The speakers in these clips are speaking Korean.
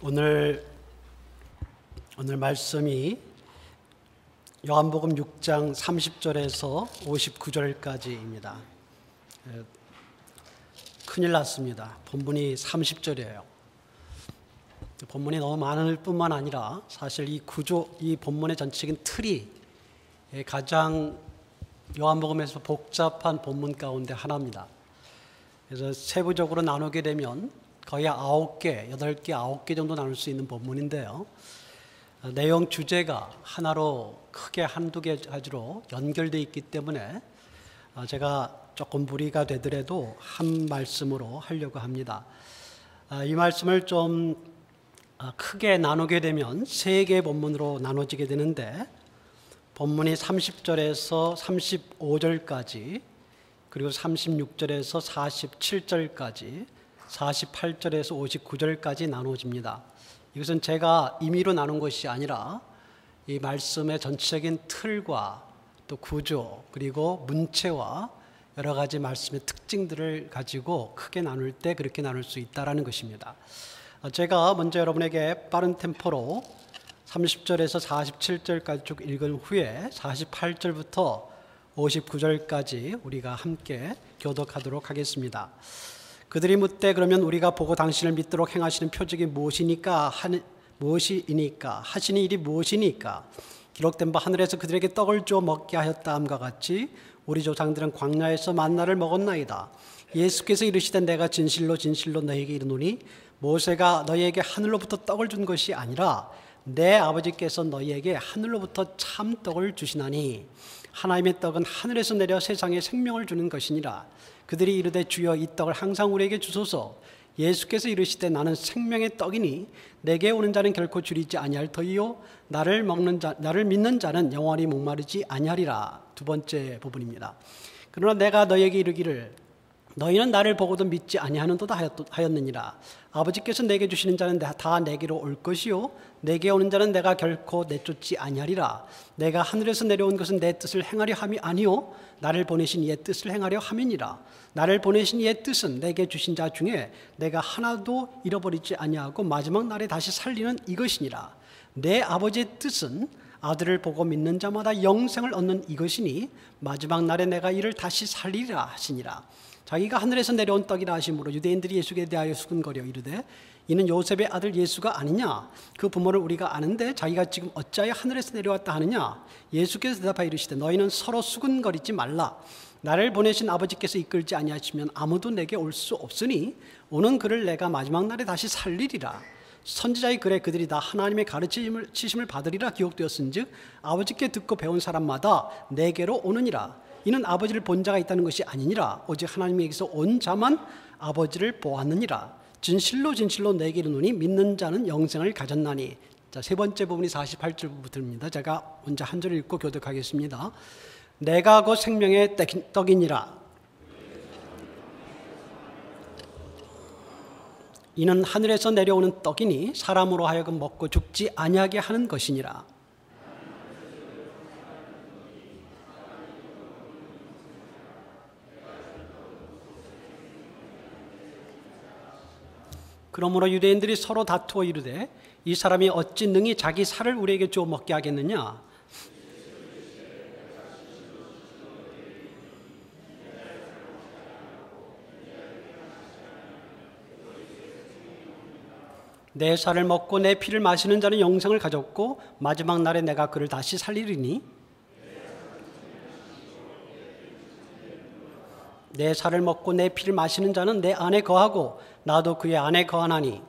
오늘 말씀이 요한복음 6장 30절에서 59절까지입니다. 큰일 났습니다. 본문이 30절이에요. 본문이 너무 많을 뿐만 아니라 사실 이 본문의 전체적인 틀이 가장 요한복음에서 복잡한 본문 가운데 하나입니다. 그래서 세부적으로 나누게 되면 거의 9개, 8개, 9개 정도 나눌 수 있는 본문인데요. 내용 주제가 하나로 크게 한두 개 가지로 연결되어 있기 때문에 제가 조금 무리가 되더라도 한 말씀으로 하려고 합니다. 이 말씀을 좀 크게 나누게 되면 3개의 본문으로 나눠지게 되는데, 본문이 30절에서 35절까지, 그리고 36절에서 47절까지, 48절에서 59절까지 나눠집니다. 이것은 제가 임의로 나눈 것이 아니라 이 말씀의 전체적인 틀과 또 구조, 그리고 문체와 여러 가지 말씀의 특징들을 가지고 크게 나눌 때 그렇게 나눌 수 있다는 것입니다. 제가 먼저 여러분에게 빠른 템포로 30절에서 47절까지 쭉 읽은 후에 48절부터 59절까지 우리가 함께 교독하도록 하겠습니다. 그들이 묻되 그러면 우리가 보고 당신을 믿도록 행하시는 표적이 무엇이니까 하시는 일이 무엇이니까 기록된 바 하늘에서 그들에게 떡을 주어 먹게 하였다함과 같이 우리 조상들은 광야에서 만나를 먹었나이다. 예수께서 이르시되 내가 진실로 진실로 너희에게 이르노니 모세가 너희에게 하늘로부터 떡을 준 것이 아니라 내 아버지께서 너희에게 하늘로부터 참 떡을 주시나니 하나님의 떡은 하늘에서 내려 세상에 생명을 주는 것이니라. 그들이 이르되 주여 이 떡을 항상 우리에게 주소서. 예수께서 이르시되 나는 생명의 떡이니 내게 오는 자는 결코 줄이지 아니할 터이요 나를 믿는 자는 영원히 목마르지 아니하리라. 두 번째 부분입니다. 그러나 내가 너희에게 이르기를 너희는 나를 보고도 믿지 아니하는도다 하였느니라. 아버지께서 내게 주시는 자는 다 내게로 올 것이요 내게 오는 자는 내가 결코 내쫓지 아니하리라. 내가 하늘에서 내려온 것은 내 뜻을 행하려 함이 아니요 나를 보내신 이의 뜻을 행하려 함이니라. 나를 보내신 이의 뜻은 내게 주신 자 중에 내가 하나도 잃어버리지 아니하고 마지막 날에 다시 살리는 이것이니라. 내 아버지의 뜻은 아들을 보고 믿는 자마다 영생을 얻는 이것이니 마지막 날에 내가 이를 다시 살리리라 하시니라. 자기가 하늘에서 내려온 떡이라 하심으로 유대인들이 예수께 대하여 수군거려 이르되 이는 요셉의 아들 예수가 아니냐? 그 부모를 우리가 아는데 자기가 지금 어찌하여 하늘에서 내려왔다 하느냐? 예수께서 대답하여 이르시되 너희는 서로 수군거리지 말라. 나를 보내신 아버지께서 이끌지 아니하시면 아무도 내게 올 수 없으니 오는 그를 내가 마지막 날에 다시 살리리라. 선지자의 글에 그들이 다 하나님의 가르치심을 받으리라 기록되었은즉 아버지께 듣고 배운 사람마다 내게로 오느니라. 이는 아버지를 본 자가 있다는 것이 아니니라. 오직 하나님에게서 온 자만 아버지를 보았느니라. 진실로 진실로 내게 이르노니 믿는 자는 영생을 가졌나니. 자, 세 번째 부분이 48절부터입니다. 제가 먼저 한 절을 읽고 교독하겠습니다. 내가 곧 생명의 떡이니라. 이는 하늘에서 내려오는 떡이니 사람으로 하여금 먹고 죽지 아니하게 하는 것이니라. 그러므로 유대인들이 서로 다투어 이르되 이 사람이 어찌 능히 자기 살을 우리에게 주어 먹게 하겠느냐? 내 살을 먹고 내 피를 마시는 자는 영생을 가졌고 마지막 날에 내가 그를 다시 살리리니 내 살을 먹고 내 피를 마시는 자는 내 안에 거하고 나도 그의 안에 거하나니.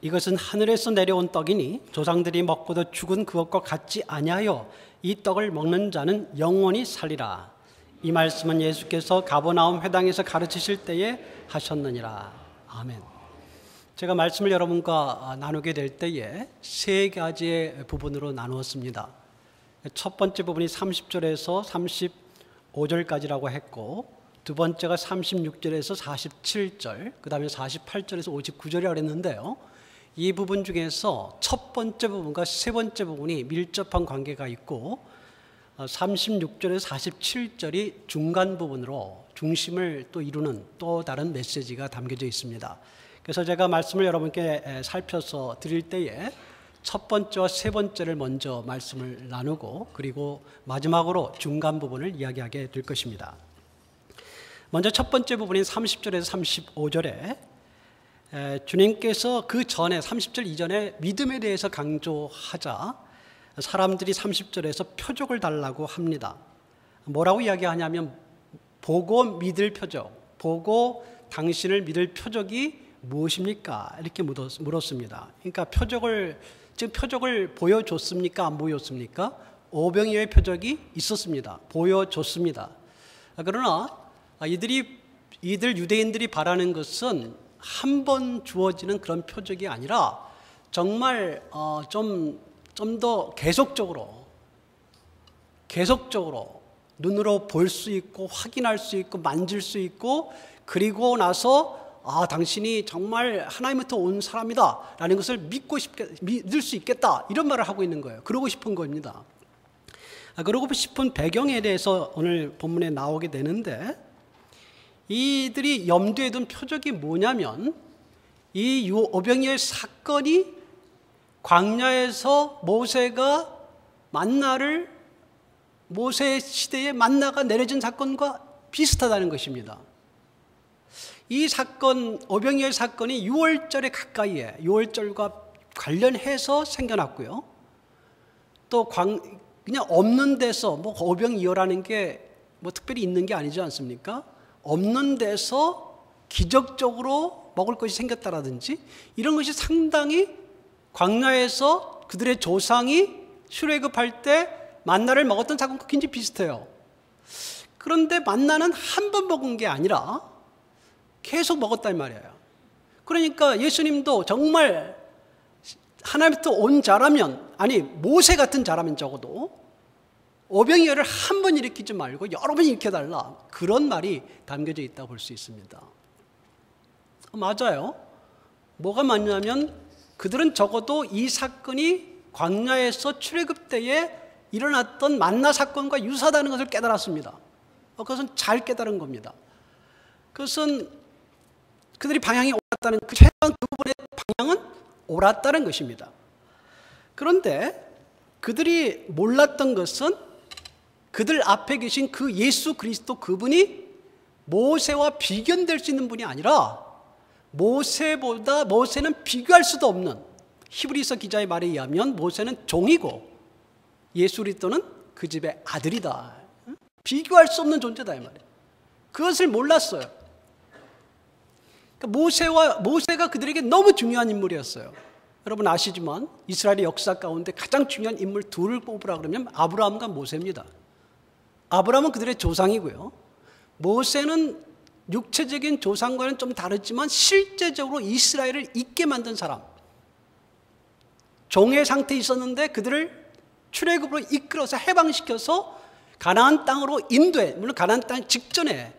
이것은 하늘에서 내려온 떡이니 조상들이 먹고도 죽은 그것과 같지 아니하여 이 떡을 먹는 자는 영원히 살리라. 이 말씀은 예수께서 가버나움 회당에서 가르치실 때에 하셨느니라. 아멘. 제가 말씀을 여러분과 나누게 될 때에 세 가지의 부분으로 나누었습니다. 첫 번째 부분이 30절에서 35절까지라고 했고, 두 번째가 36절에서 47절, 그 다음에 48절에서 59절이라고 했는데요. 이 부분 중에서 첫 번째 부분과 세 번째 부분이 밀접한 관계가 있고 36절에서 47절이 중간 부분으로 중심을 또 이루는 또 다른 메시지가 담겨져 있습니다. 그래서 제가 말씀을 여러분께 살펴서 드릴 때에 첫 번째와 세 번째를 먼저 말씀을 나누고 그리고 마지막으로 중간 부분을 이야기하게 될 것입니다. 먼저 첫 번째 부분인 30절에서 35절에 주님께서 그 전에 30절 이전에 믿음에 대해서 강조하자 사람들이 30절에서 표적을 달라고 합니다. 뭐라고 이야기하냐면 보고 믿을 표적, 보고 당신을 믿을 표적이 무엇입니까? 이렇게 물었습니다. 그러니까 지금 표적을 보여줬습니까? 안 보여줬습니까? 오병이어의 표적이 있었습니다. 보여줬습니다. 그러나 이들 유대인들이 바라는 것은 한 번 주어지는 그런 표적이 아니라 정말 좀 더 계속적으로 눈으로 볼 수 있고 확인할 수 있고 만질 수 있고 그리고 나서 당신이 정말 하나님부터 온 사람이다 라는 것을 믿을 수 있겠다 이런 말을 하고 있는 거예요. 그러고 싶은 겁니다. 그러고 싶은 배경에 대해서 오늘 본문에 나오게 되는데 이들이 염두에 둔 표적이 뭐냐면 이 오병이어의 사건이 광야에서 모세가 모세 시대에 만나가 내려진 사건과 비슷하다는 것입니다. 이 사건, 오병이어의 사건이 6월절에 가까이에 6월절과 관련해서 생겨났고요. 또 그냥 없는 데서 오병이어라는 게 특별히 있는 게 아니지 않습니까? 없는 데서 기적적으로 먹을 것이 생겼다라든지 이런 것이 상당히 광야에서 그들의 조상이 출애굽할 때 만나를 먹었던 사건과 굉장히 비슷해요. 그런데 만나는 한 번 먹은 게 아니라 계속 먹었단 말이에요. 그러니까 예수님도 정말 하나님부터 온 자라면 모세 같은 자라면 적어도 오병이어를 한 번 일으키지 말고 여러 번 일으켜달라 그런 말이 담겨져 있다고 볼 수 있습니다. 맞아요. 뭐가 맞냐면 그들은 적어도 이 사건이 광야에서 출애굽 때에 일어났던 만나 사건과 유사하다는 것을 깨달았습니다. 그것은 잘 깨달은 겁니다. 그것은 그들이 방향이 옳았다는 최소한 그 부분의 방향은 옳았다는 것입니다. 그런데 그들이 몰랐던 것은 그들 앞에 계신 그 예수 그리스도 그분이 모세와 비견될 수 있는 분이 아니라 모세는 비교할 수도 없는 히브리서 기자의 말에 의하면 모세는 종이고 예수 그리스도는 그 집의 아들이다. 비교할 수 없는 존재다 이 말이에요. 그것을 몰랐어요. 그러니까 모세가 그들에게 너무 중요한 인물이었어요. 여러분 아시지만 이스라엘의 역사 가운데 가장 중요한 인물 둘을 뽑으라 그러면 아브라함과 모세입니다. 아브라함은 그들의 조상이고요. 모세는 육체적인 조상과는 좀 다르지만 실제적으로 이스라엘을 있게 만든 사람. 종의 상태에 있었는데 그들을 출애굽으로 이끌어서 해방시켜서 가나안 땅으로 인도해. 물론 가나안 땅 직전에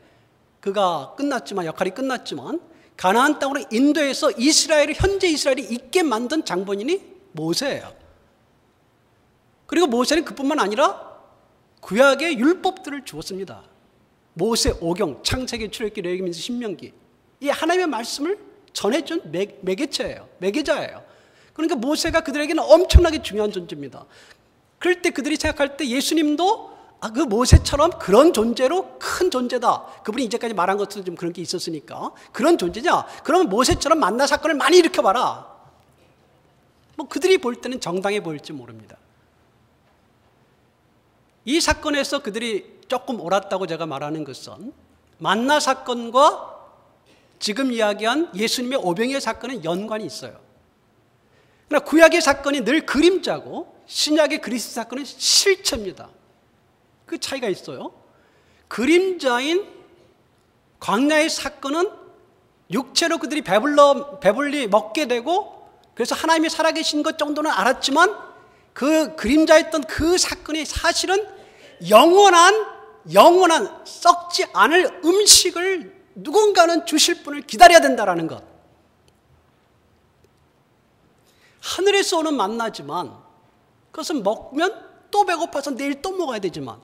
그가 역할이 끝났지만 가나안 땅으로 인도해서 현재 이스라엘이 있게 만든 장본인이 모세예요. 그리고 모세는 그뿐만 아니라 구약의 율법들을 주었습니다. 모세 오경, 창세기, 출애굽기, 레위기, 신명기 이 하나님의 말씀을 전해준 매개자예요. 그러니까 모세가 그들에게는 엄청나게 중요한 존재입니다. 그럴 때 그들이 생각할 때 예수님도 그 모세처럼 그런 존재로 큰 존재다. 그분이 이제까지 말한 것도 좀 그런 게 있었으니까 그런 존재냐? 그러면 모세처럼 만나 사건을 많이 일으켜봐라. 그들이 볼 때는 정당해 보일지 모릅니다. 이 사건에서 그들이 조금 옳았다고 제가 말하는 것은 만나 사건과 지금 이야기한 예수님의 오병이어 사건은 연관이 있어요. 그러나 구약의 사건이 늘 그림자고 신약의 그리스도 사건은 실체입니다. 그 차이가 있어요. 그림자인 광야의 사건은 육체로 그들이 배불리 먹게 되고 그래서 하나님이 살아계신 것 정도는 알았지만 그 그림자였던 그 사건이 사실은 영원한 썩지 않을 음식을 누군가는 주실 분을 기다려야 된다라는 것. 하늘에서 오는 만나지만 그것은 먹으면 또 배고파서 내일 또 먹어야 되지만,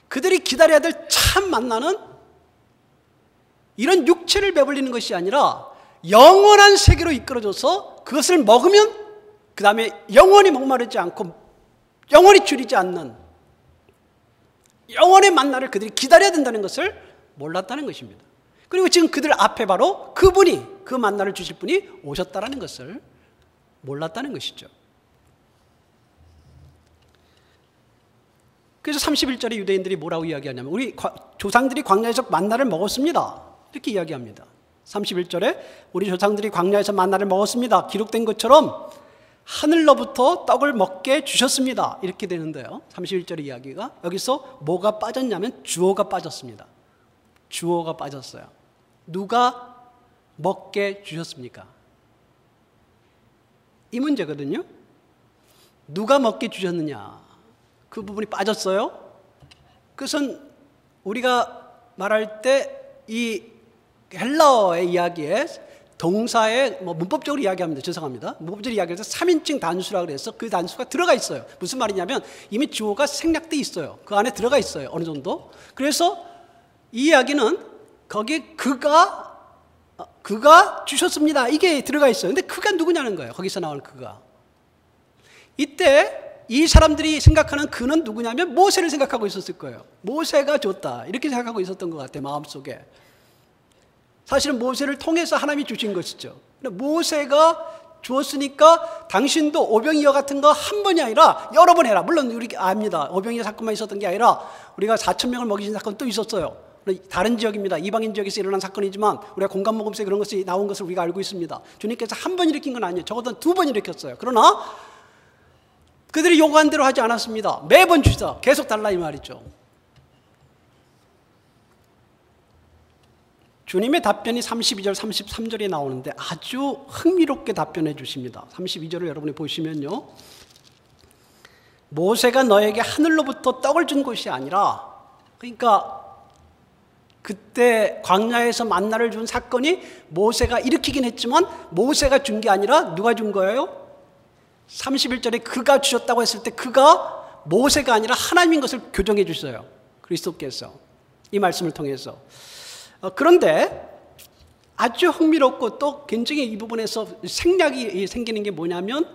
그들이 기다려야 될 참 만나는 이런 육체를 배불리는 것이 아니라 영원한 세계로 이끌어줘서 그것을 먹으면 그 다음에 영원히 목마르지 않고 영원히 줄이지 않는 영원의 만나를 그들이 기다려야 된다는 것을 몰랐다는 것입니다. 그리고 지금 그들 앞에 바로 그분이, 그 만나를 주실 분이 오셨다는 것을 몰랐다는 것이죠. 그래서 31절에 유대인들이 뭐라고 이야기하냐면, 우리 조상들이 광야에서 만나를 먹었습니다, 이렇게 이야기합니다. 31절에 우리 조상들이 광야에서 만나를 먹었습니다, 기록된 것처럼 하늘로부터 떡을 먹게 주셨습니다, 이렇게 되는데요. 31절의 이야기가 여기서 뭐가 빠졌냐면 주어가 빠졌습니다. 주어가 빠졌어요. 누가 먹게 주셨습니까? 이 문제거든요. 누가 먹게 주셨느냐, 그 부분이 빠졌어요. 그것은 우리가 말할 때 이 헬라어의 이야기에 동사에 문법적으로 이야기합니다. 죄송합니다. 문법적으로 이야기해서 3인칭 단수라고 그래서 그 단수가 들어가 있어요. 무슨 말이냐면 이미 주어가 생략돼 있어요. 그 안에 들어가 있어요, 어느 정도. 그래서 이 이야기는 거기에 그가 주셨습니다, 이게 들어가 있어요. 근데 그가 누구냐는 거예요. 거기서 나올 그가. 이때 이 사람들이 생각하는 그는 누구냐면 모세를 생각하고 있었을 거예요. 모세가 줬다, 이렇게 생각하고 있었던 것 같아요, 마음속에. 사실은 모세를 통해서 하나님이 주신 것이죠. 모세가 주었으니까 당신도 오병이어 같은 거 한 번이 아니라 여러 번 해라. 물론 우리 압니다. 오병이어 사건만 있었던 게 아니라 우리가 4,000명을 먹이신 사건 또 있었어요. 다른 지역입니다. 이방인 지역에서 일어난 사건이지만 우리가 공간 모금세 그런 것이 나온 것을 우리가 알고 있습니다. 주님께서 한 번 일으킨 건 아니에요. 적어도 2번 일으켰어요. 그러나 그들이 요구한 대로 하지 않았습니다. 매번 주시다, 계속 달라, 이 말이죠. 주님의 답변이 32절, 33절에 나오는데 아주 흥미롭게 답변해 주십니다. 32절을 여러분이 보시면요, 모세가 너에게 하늘로부터 떡을 준 것이 아니라, 그러니까 그때 광야에서 만나를 준 사건이 모세가 일으키긴 했지만 모세가 준 게 아니라 누가 준 거예요? 31절에 그가 주셨다고 했을 때 그가 모세가 아니라 하나님인 것을 교정해 주셔요, 그리스도께서 이 말씀을 통해서. 그런데 아주 흥미롭고 또 굉장히 이 부분에서 생략이 생기는 게 뭐냐면,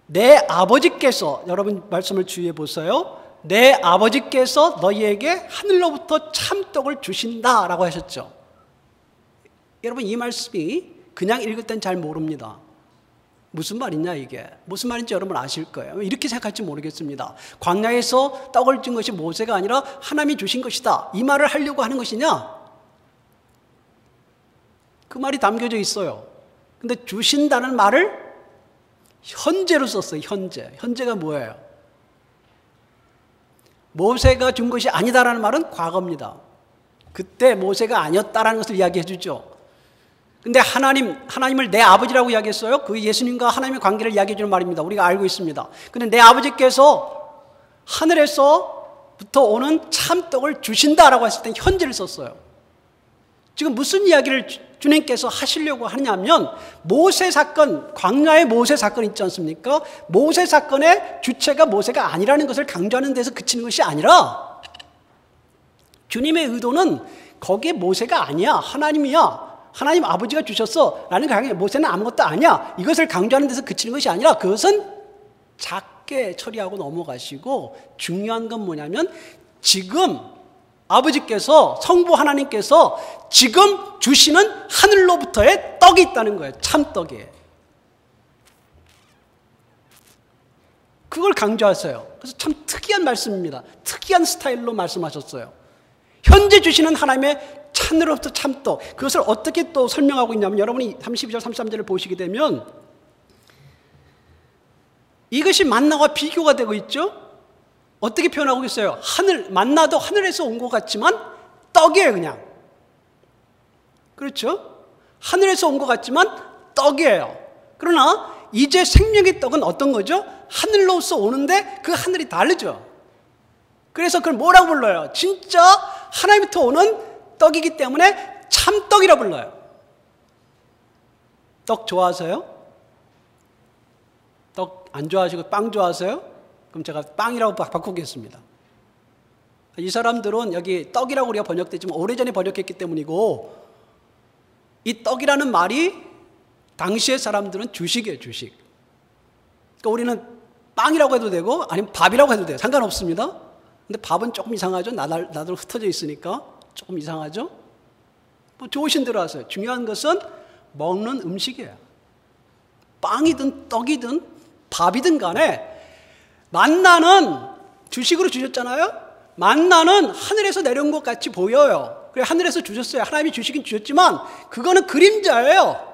내 아버지께서, 여러분 말씀을 주의해 보세요, 내 아버지께서 너희에게 하늘로부터 참떡을 주신다라고 하셨죠. 여러분 이 말씀이 그냥 읽을 땐 잘 모릅니다. 무슨 말이냐, 이게 무슨 말인지 여러분 아실 거예요. 이렇게 생각할지 모르겠습니다. 광야에서 떡을 준 것이 모세가 아니라 하나님이 주신 것이다, 이 말을 하려고 하는 것이냐? 그 말이 담겨져 있어요. 근데 주신다는 말을 현재로 썼어요. 현재가 뭐예요? 모세가 준 것이 아니다라는 말은 과거입니다. 그때 모세가 아니었다라는 것을 이야기해 주죠. 근데 하나님을 내 아버지라고 이야기했어요. 그 예수님과 하나님의 관계를 이야기해 주는 말입니다. 우리가 알고 있습니다. 근데 내 아버지께서 하늘에서부터 오는 참떡을 주신다라고 했을 때 현재를 썼어요. 지금 무슨 이야기를 주님께서 하시려고 하냐면, 모세 사건, 광야의 모세 사건 있지 않습니까? 모세 사건의 주체가 모세가 아니라는 것을 강조하는 데서 그치는 것이 아니라, 주님의 의도는 거기에 모세가 아니야, 하나님이야, 하나님 아버지가 주셨어 라는 강의, 모세는 아무것도 아니야, 이것을 강조하는 데서 그치는 것이 아니라 그것은 작게 처리하고 넘어가시고, 중요한 건 뭐냐면 지금 아버지께서, 성부 하나님께서 지금 주시는 하늘로부터의 떡이 있다는 거예요. 참떡이. 그걸 강조하세요. 그래서 참 특이한 말씀입니다. 특이한 스타일로 말씀하셨어요. 현재 주시는 하나님의 하늘로부터 참떡, 그것을 어떻게 또 설명하고 있냐면, 여러분이 32절 33절을 보시게 되면 이것이 만나와 비교가 되고 있죠. 어떻게 표현하고 있어요? 만나도 하늘에서 온 것 같지만 떡이에요, 그냥. 그렇죠? 하늘에서 온 것 같지만 떡이에요. 그러나 이제 생명의 떡은 어떤 거죠? 하늘로서 오는데 그 하늘이 다르죠. 그래서 그걸 뭐라고 불러요? 진짜 하나님부터 오는 떡이기 때문에 참떡이라 불러요. 떡 좋아하세요? 떡 안 좋아하시고 빵 좋아하세요? 그럼 제가 빵이라고 바꾸겠습니다. 이 사람들은 여기 떡이라고 우리가 번역되지만 오래전에 번역했기 때문이고, 이 떡이라는 말이 당시의 사람들은 주식이에요, 주식. 그러니까 우리는 빵이라고 해도 되고 아니면 밥이라고 해도 돼요. 상관없습니다. 근데 밥은 조금 이상하죠. 나들 흩어져 있으니까 조금 이상하죠. 뭐 좋으신 대로 하세요. 중요한 것은 먹는 음식이에요. 빵이든 떡이든 밥이든 간에 만나는 주식으로 주셨잖아요. 만나는 하늘에서 내려온 것 같이 보여요. 그래, 하늘에서 주셨어요. 하나님이 주시긴 주셨지만 그거는 그림자예요.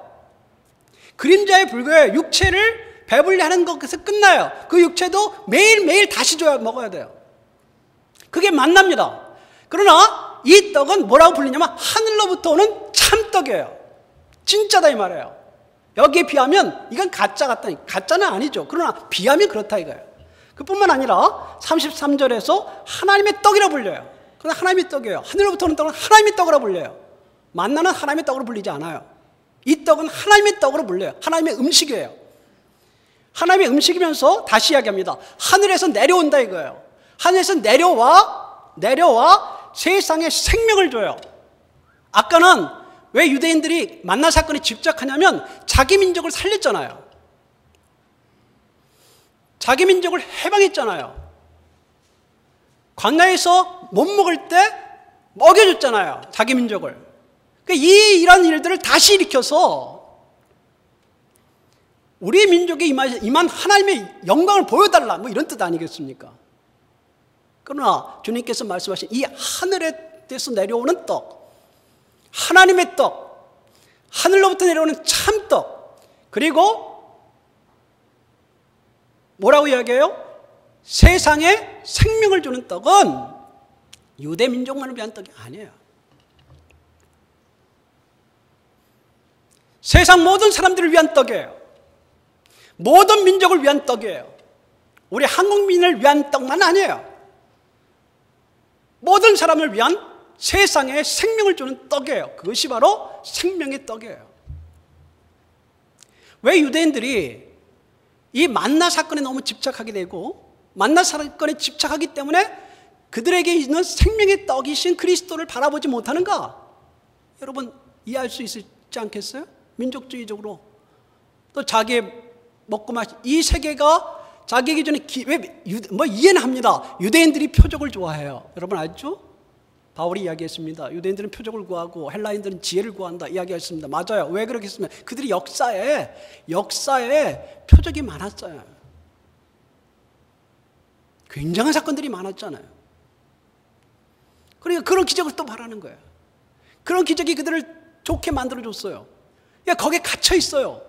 그림자에 불과해요. 육체를 배불리 하는 것에서 끝나요. 그 육체도 매일매일 다시 먹어야 돼요. 그게 만납니다. 그러나 이 떡은 뭐라고 불리냐면 하늘로부터 오는 참떡이에요. 진짜다 이 말이에요. 여기에 비하면 이건 가짜 같다. 가짜는 아니죠. 그러나 비하면 그렇다 이거예요. 그뿐만 아니라 33절에서 하나님의 떡이라 불려요. 그러나 하나님의 떡이에요. 하늘로부터 오는 떡은 하나님의 떡으로 불려요. 만나는 하나님의 떡으로 불리지 않아요. 이 떡은 하나님의 떡으로 불려요. 하나님의 음식이에요. 하나님의 음식이면서 다시 이야기합니다. 하늘에서 내려온다 이거예요. 하늘에서 내려와 세상에 생명을 줘요. 아까는 왜 유대인들이 만나 사건에 집착하냐면 자기 민족을 살렸잖아요. 자기 민족을 해방했잖아요. 광야에서 못 먹을 때 먹여줬잖아요. 자기 민족을. 그러니까 이런 일들을 다시 일으켜서 우리 민족에 임한 하나님의 영광을 보여달라, 뭐 이런 뜻 아니겠습니까? 그러나 주님께서 말씀하신 이 하늘에서 내려오는 떡, 하나님의 떡, 하늘로부터 내려오는 참떡, 그리고 뭐라고 이야기해요? 세상에 생명을 주는 떡은 유대 민족만을 위한 떡이 아니에요. 세상 모든 사람들을 위한 떡이에요. 모든 민족을 위한 떡이에요. 우리 한국민을 위한 떡만 아니에요. 모든 사람을 위한 세상에 생명을 주는 떡이에요. 그것이 바로 생명의 떡이에요. 왜 유대인들이 이 만나 사건에 너무 집착하게 되고, 만나 사건에 집착하기 때문에 그들에게 있는 생명의 떡이신 그리스도를 바라보지 못하는가? 여러분 이해할 수 있지 않겠어요? 민족주의적으로 또 자기 먹고 마시 이 세계가 자기 기준에 이해는 합니다. 유대인들이 표적을 좋아해요. 여러분 알죠? 바울이 이야기했습니다. 유대인들은 표적을 구하고 헬라인들은 지혜를 구한다 이야기했습니다. 맞아요. 왜 그렇겠습니까? 그들이 역사에 표적이 많았어요. 굉장한 사건들이 많았잖아요. 그러니까 그런 기적을 또 바라는 거예요. 그런 기적이 그들을 좋게 만들어줬어요. 그러니까 거기에 갇혀 있어요.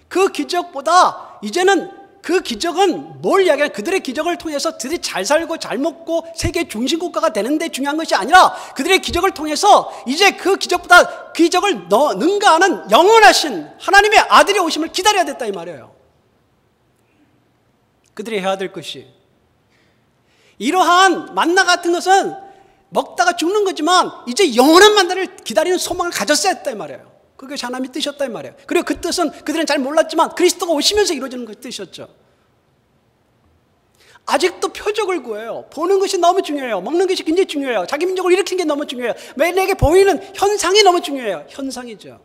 그 기적보다 이제는 그 기적은 뭘 이야기하냐, 그들의 기적을 통해서 그들이 잘 살고 잘 먹고 세계 중심 국가가 되는데 중요한 것이 아니라 그들의 기적을 통해서 이제 그 기적보다 그 기적을 능가하는 영원하신 하나님의 아들이 오심을 기다려야 됐다 이 말이에요. 그들이 해야 될 것이, 이러한 만나 같은 것은 먹다가 죽는 거지만 이제 영원한 만나를 기다리는 소망을 가졌어야 했다 이 말이에요. 그것이 하나님이 뜻이었다 이 말이에요. 그리고 그 뜻은 그들은 잘 몰랐지만 그리스도가 오시면서 이루어지는 그 뜻이었죠. 아직도 표적을 구해요. 보는 것이 너무 중요해요. 먹는 것이 굉장히 중요해요. 자기 민족을 일으키는 게 너무 중요해요. 매일에게 보이는 현상이 너무 중요해요. 현상이죠.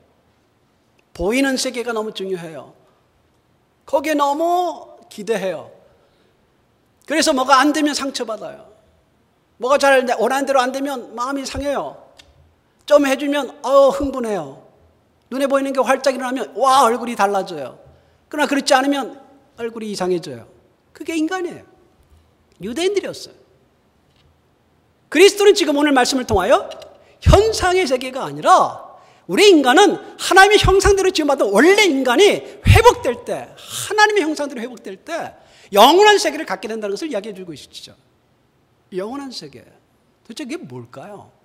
보이는 세계가 너무 중요해요. 거기에 너무 기대해요. 그래서 뭐가 안 되면 상처받아요. 뭐가 잘 원하는 대로 안 되면 마음이 상해요. 좀 해주면 흥분해요. 눈에 보이는 게 활짝 일어나면 와 얼굴이 달라져요. 그러나 그렇지 않으면 얼굴이 이상해져요. 그게 인간이에요. 유대인들이었어요. 그리스도는 지금 오늘 말씀을 통하여 현상의 세계가 아니라 우리 인간은 하나님의 형상대로 지음받은 원래 인간이 회복될 때, 하나님의 형상대로 회복될 때 영원한 세계를 갖게 된다는 것을 이야기해 주고 있으시죠. 영원한 세계, 도대체 그게 뭘까요?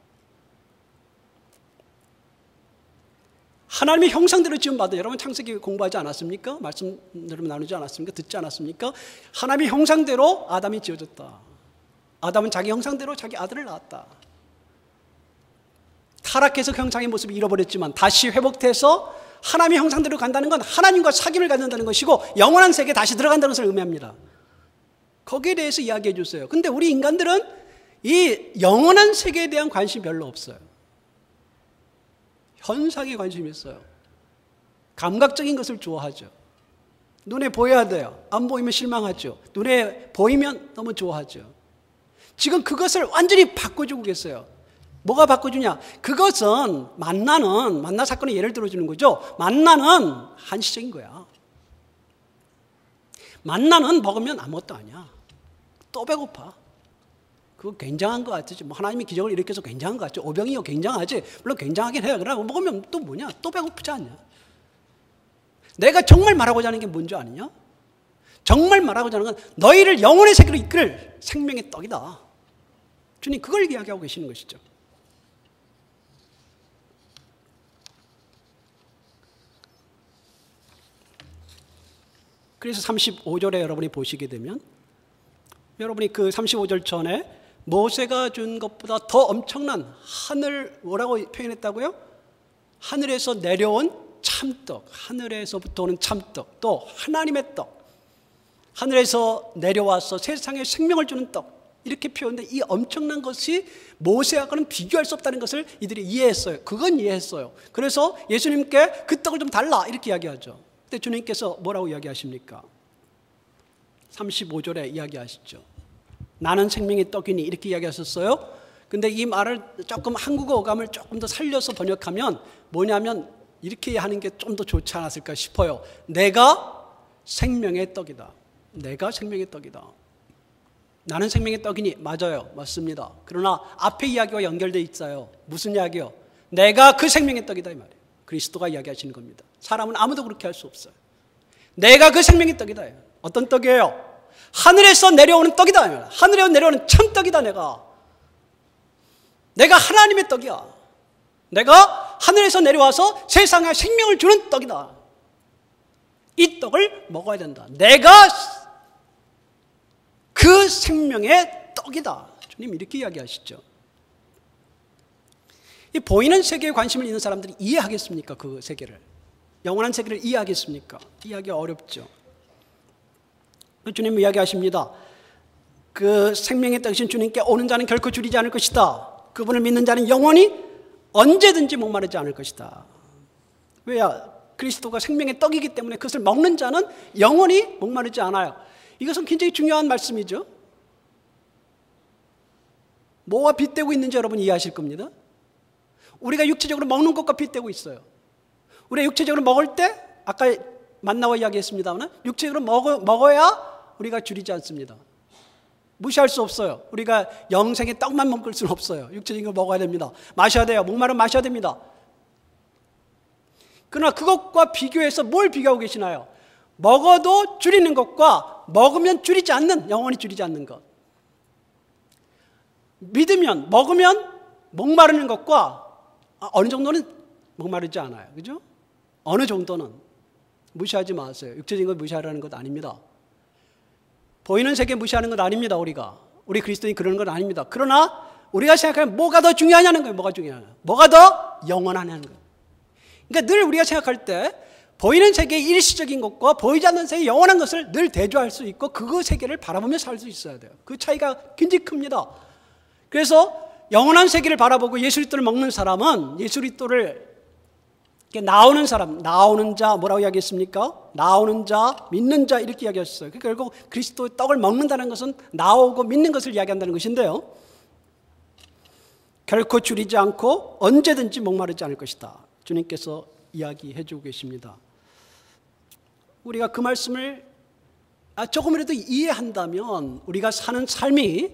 하나님의 형상대로 지음받은, 여러분 창세기 공부하지 않았습니까? 말씀 여러분 나누지 않았습니까? 듣지 않았습니까? 하나님의 형상대로 아담이 지어졌다. 아담은 자기 형상대로 자기 아들을 낳았다. 타락해서 형상의 모습을 잃어버렸지만 다시 회복돼서 하나님의 형상대로 간다는 건 하나님과 사귐을 갖는다는 것이고 영원한 세계에 다시 들어간다는 것을 의미합니다. 거기에 대해서 이야기해 주세요. 근데 우리 인간들은 이 영원한 세계에 대한 관심이 별로 없어요. 현상에 관심이 있어요. 감각적인 것을 좋아하죠. 눈에 보여야 돼요. 안 보이면 실망하죠. 눈에 보이면 너무 좋아하죠. 지금 그것을 완전히 바꿔주고 계세요. 뭐가 바꿔주냐? 그것은 만나 사건의 예를 들어주는 거죠. 만나는 한시적인 거야. 만나는 먹으면 아무것도 아니야. 또 배고파. 그거 굉장한 것 같지. 뭐 하나님이 기적을 일으켜서 굉장한 것 같죠. 오병이어 굉장하지. 물론 굉장하긴 해요. 그러나 먹으면 또 뭐냐? 또 배고프지 않냐? 내가 정말 말하고자 하는 게 뭔지 아느냐? 정말 말하고자 하는 건 너희를 영혼의 세계로 이끌 생명의 떡이다. 주님 그걸 이야기하고 계시는 것이죠. 그래서 35절에 여러분이 보시게 되면 여러분이 그 35절 전에 모세가 준 것보다 더 엄청난 하늘 뭐라고 표현했다고요? 하늘에서 내려온 참떡, 하늘에서부터 오는 참떡, 또 하나님의 떡, 하늘에서 내려와서 세상에 생명을 주는 떡, 이렇게 표현된 이 엄청난 것이 모세하고는 비교할 수 없다는 것을 이들이 이해했어요. 그건 이해했어요. 그래서 예수님께 그 떡을 좀 달라 이렇게 이야기하죠. 근데 주님께서 뭐라고 이야기하십니까? 35절에 이야기하시죠. 나는 생명의 떡이니 이렇게 이야기하셨어요. 근데 이 말을 조금 한국어 어감을 조금 더 살려서 번역하면 뭐냐면 이렇게 하는 게 좀 더 좋지 않았을까 싶어요. 내가 생명의 떡이다. 내가 생명의 떡이다. 나는 생명의 떡이니 맞아요. 맞습니다. 그러나 앞에 이야기와 연결되어 있어요. 무슨 이야기요? 내가 그 생명의 떡이다 이 말이에요. 그리스도가 이야기하시는 겁니다. 사람은 아무도 그렇게 할 수 없어요. 내가 그 생명의 떡이다. 어떤 떡이에요? 하늘에서 내려오는 떡이다. 하늘에서 내려오는 참떡이다. 내가 하나님의 떡이야. 내가 하늘에서 내려와서 세상에 생명을 주는 떡이다. 이 떡을 먹어야 된다. 내가 그 생명의 떡이다. 주님 이렇게 이야기하시죠. 이 보이는 세계에 관심을 있는 사람들이 이해하겠습니까? 그 세계를. 영원한 세계를 이해하겠습니까? 이해하기가 어렵죠. 주님 이야기하십니다. 그 생명의 떡이신 주님께 오는 자는 결코 줄이지 않을 것이다. 그분을 믿는 자는 영원히 언제든지 목마르지 않을 것이다. 왜야? 그리스도가 생명의 떡이기 때문에 그것을 먹는 자는 영원히 목마르지 않아요. 이것은 굉장히 중요한 말씀이죠. 뭐와 빗대고 있는지 여러분 이해하실 겁니다. 우리가 육체적으로 먹는 것과 빗대고 있어요. 우리가 육체적으로 먹을 때 아까 만나와 이야기했습니다만 육체적으로 먹어야 우리가 줄이지 않습니다. 무시할 수 없어요. 우리가 영생의 떡만 먹을 수는 없어요. 육체적인 걸 먹어야 됩니다. 마셔야 돼요. 목마르면 마셔야 됩니다. 그러나 그것과 비교해서 뭘 비교하고 계시나요? 먹어도 줄이는 것과 먹으면 줄이지 않는, 영원히 줄이지 않는 것. 믿으면, 먹으면 목마르는 것과 어느 정도는 목마르지 않아요. 그죠? 어느 정도는. 무시하지 마세요. 육체적인 걸 무시하라는 것 아닙니다. 보이는 세계 무시하는 것 아닙니다. 우리 그리스도인이 그러는 건 아닙니다. 그러나 우리가 생각하면 뭐가 더 중요하냐는 거예요. 뭐가 중요하냐. 뭐가 더 영원하냐는 거예요. 그러니까 늘 우리가 생각할 때 보이는 세계의 일시적인 것과 보이지 않는 세계의 영원한 것을 늘 대조할 수 있고 그 세계를 바라보며 살 수 있어야 돼요. 그 차이가 굉장히 큽니다. 그래서 영원한 세계를 바라보고 예수 그리스도를 먹는 사람은 예수 그리스도를 나오는 사람, 나오는 자 뭐라고 이야기했습니까? 나오는 자, 믿는 자 이렇게 이야기했어요. 그러니까 결국 그리스도의 떡을 먹는다는 것은 나오고 믿는 것을 이야기한다는 것인데요. 결코 줄이지 않고 언제든지 목마르지 않을 것이다. 주님께서 이야기해 주고 계십니다. 우리가 그 말씀을 조금이라도 이해한다면 우리가 사는 삶이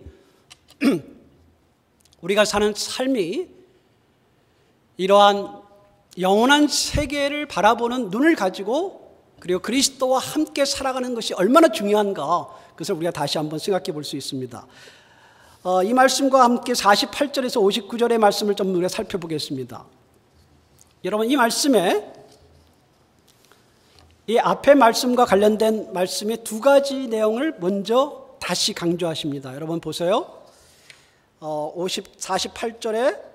이러한 영원한 세계를 바라보는 눈을 가지고 그리고 그리스도와 함께 살아가는 것이 얼마나 중요한가 그것을 우리가 다시 한번 생각해 볼 수 있습니다. 이 말씀과 함께 48절에서 59절의 말씀을 좀 우리가 살펴보겠습니다. 여러분 이 말씀에 이 앞의 말씀과 관련된 말씀의 두 가지 내용을 먼저 다시 강조하십니다. 여러분 보세요. 48절에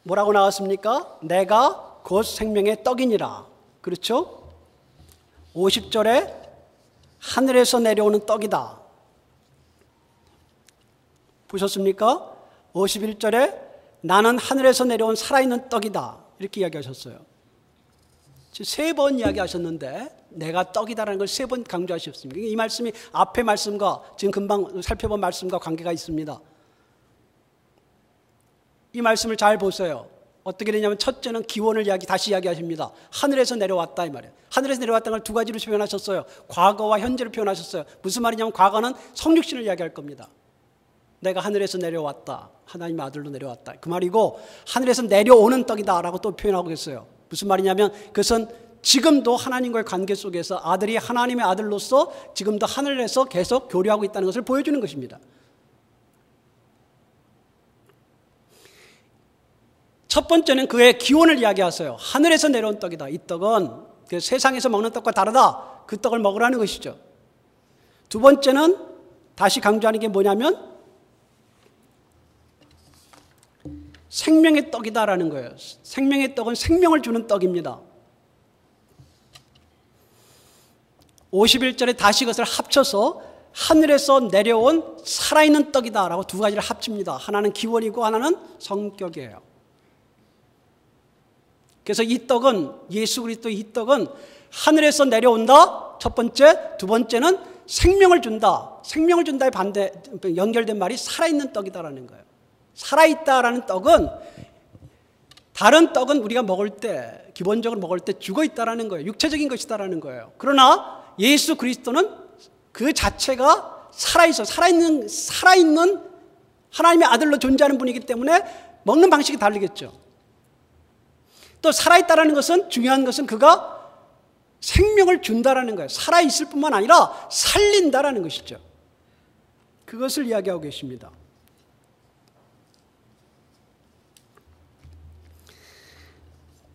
뭐라고 나왔습니까? 내가 곧 생명의 떡이니라. 그렇죠? 50절에 하늘에서 내려오는 떡이다. 보셨습니까? 51절에 나는 하늘에서 내려온 살아있는 떡이다. 이렇게 이야기하셨어요. 3번 이야기하셨는데 내가 떡이다라는 걸 3번 강조하셨습니다. 이 말씀이 앞의 말씀과 지금 금방 살펴본 말씀과 관계가 있습니다. 이 말씀을 잘 보세요. 어떻게 되냐면 첫째는 기원을 다시 이야기하십니다. 하늘에서 내려왔다 이 말이에요. 하늘에서 내려왔다는 걸 2가지로 표현하셨어요. 과거와 현재로 표현하셨어요. 무슨 말이냐면 과거는 성육신을 이야기할 겁니다. 내가 하늘에서 내려왔다. 하나님의 아들로 내려왔다. 그 말이고 하늘에서 내려오는 떡이다 라고 또 표현하고 있어요. 무슨 말이냐면 그것은 지금도 하나님과의 관계 속에서 아들이 하나님의 아들로서 지금도 하늘에서 계속 교류하고 있다는 것을 보여주는 것입니다. 첫 번째는 그의 기원을 이야기하세요. 하늘에서 내려온 떡이다. 이 떡은 그 세상에서 먹는 떡과 다르다. 그 떡을 먹으라는 것이죠. 두 번째는 다시 강조하는 게 뭐냐면 생명의 떡이다라는 거예요. 생명의 떡은 생명을 주는 떡입니다. 51절에 다시 그것을 합쳐서 하늘에서 내려온 살아있는 떡이다라고 2가지를 합칩니다. 하나는 기원이고 하나는 성격이에요. 그래서 이 떡은 예수 그리스도의 이 떡은 하늘에서 내려온다. 첫 번째, 두 번째는 생명을 준다. 생명을 준다에 반대 연결된 말이 살아있는 떡이다라는 거예요. 살아있다라는 떡은 다른 떡은 우리가 먹을 때 기본적으로 먹을 때 죽어있다라는 거예요. 육체적인 것이다라는 거예요. 그러나 예수 그리스도는 그 자체가 살아있는 하나님의 아들로 존재하는 분이기 때문에 먹는 방식이 다르겠죠. 또 살아있다라는 것은 중요한 것은 그가 생명을 준다라는 거예요. 살아있을 뿐만 아니라 살린다라는 것이죠. 그것을 이야기하고 계십니다.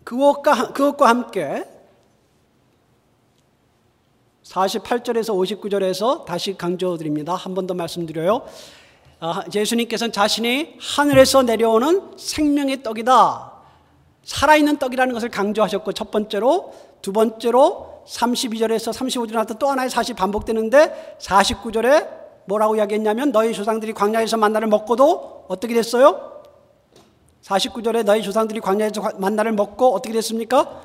그것과 함께 48절에서 59절에서 다시 강조드립니다. 한 번 더 말씀드려요. 예수님께서는 자신이 하늘에서 내려오는 생명의 떡이다. 살아있는 떡이라는 것을 강조하셨고 첫 번째로, 두 번째로 32절에서 35절에 나왔던 또 하나의 사실이 반복되는데 49절에 뭐라고 이야기했냐면 너희 조상들이 광야에서 만나를 먹고도 어떻게 됐어요? 49절에 너희 조상들이 광야에서 만나를 먹고 어떻게 됐습니까?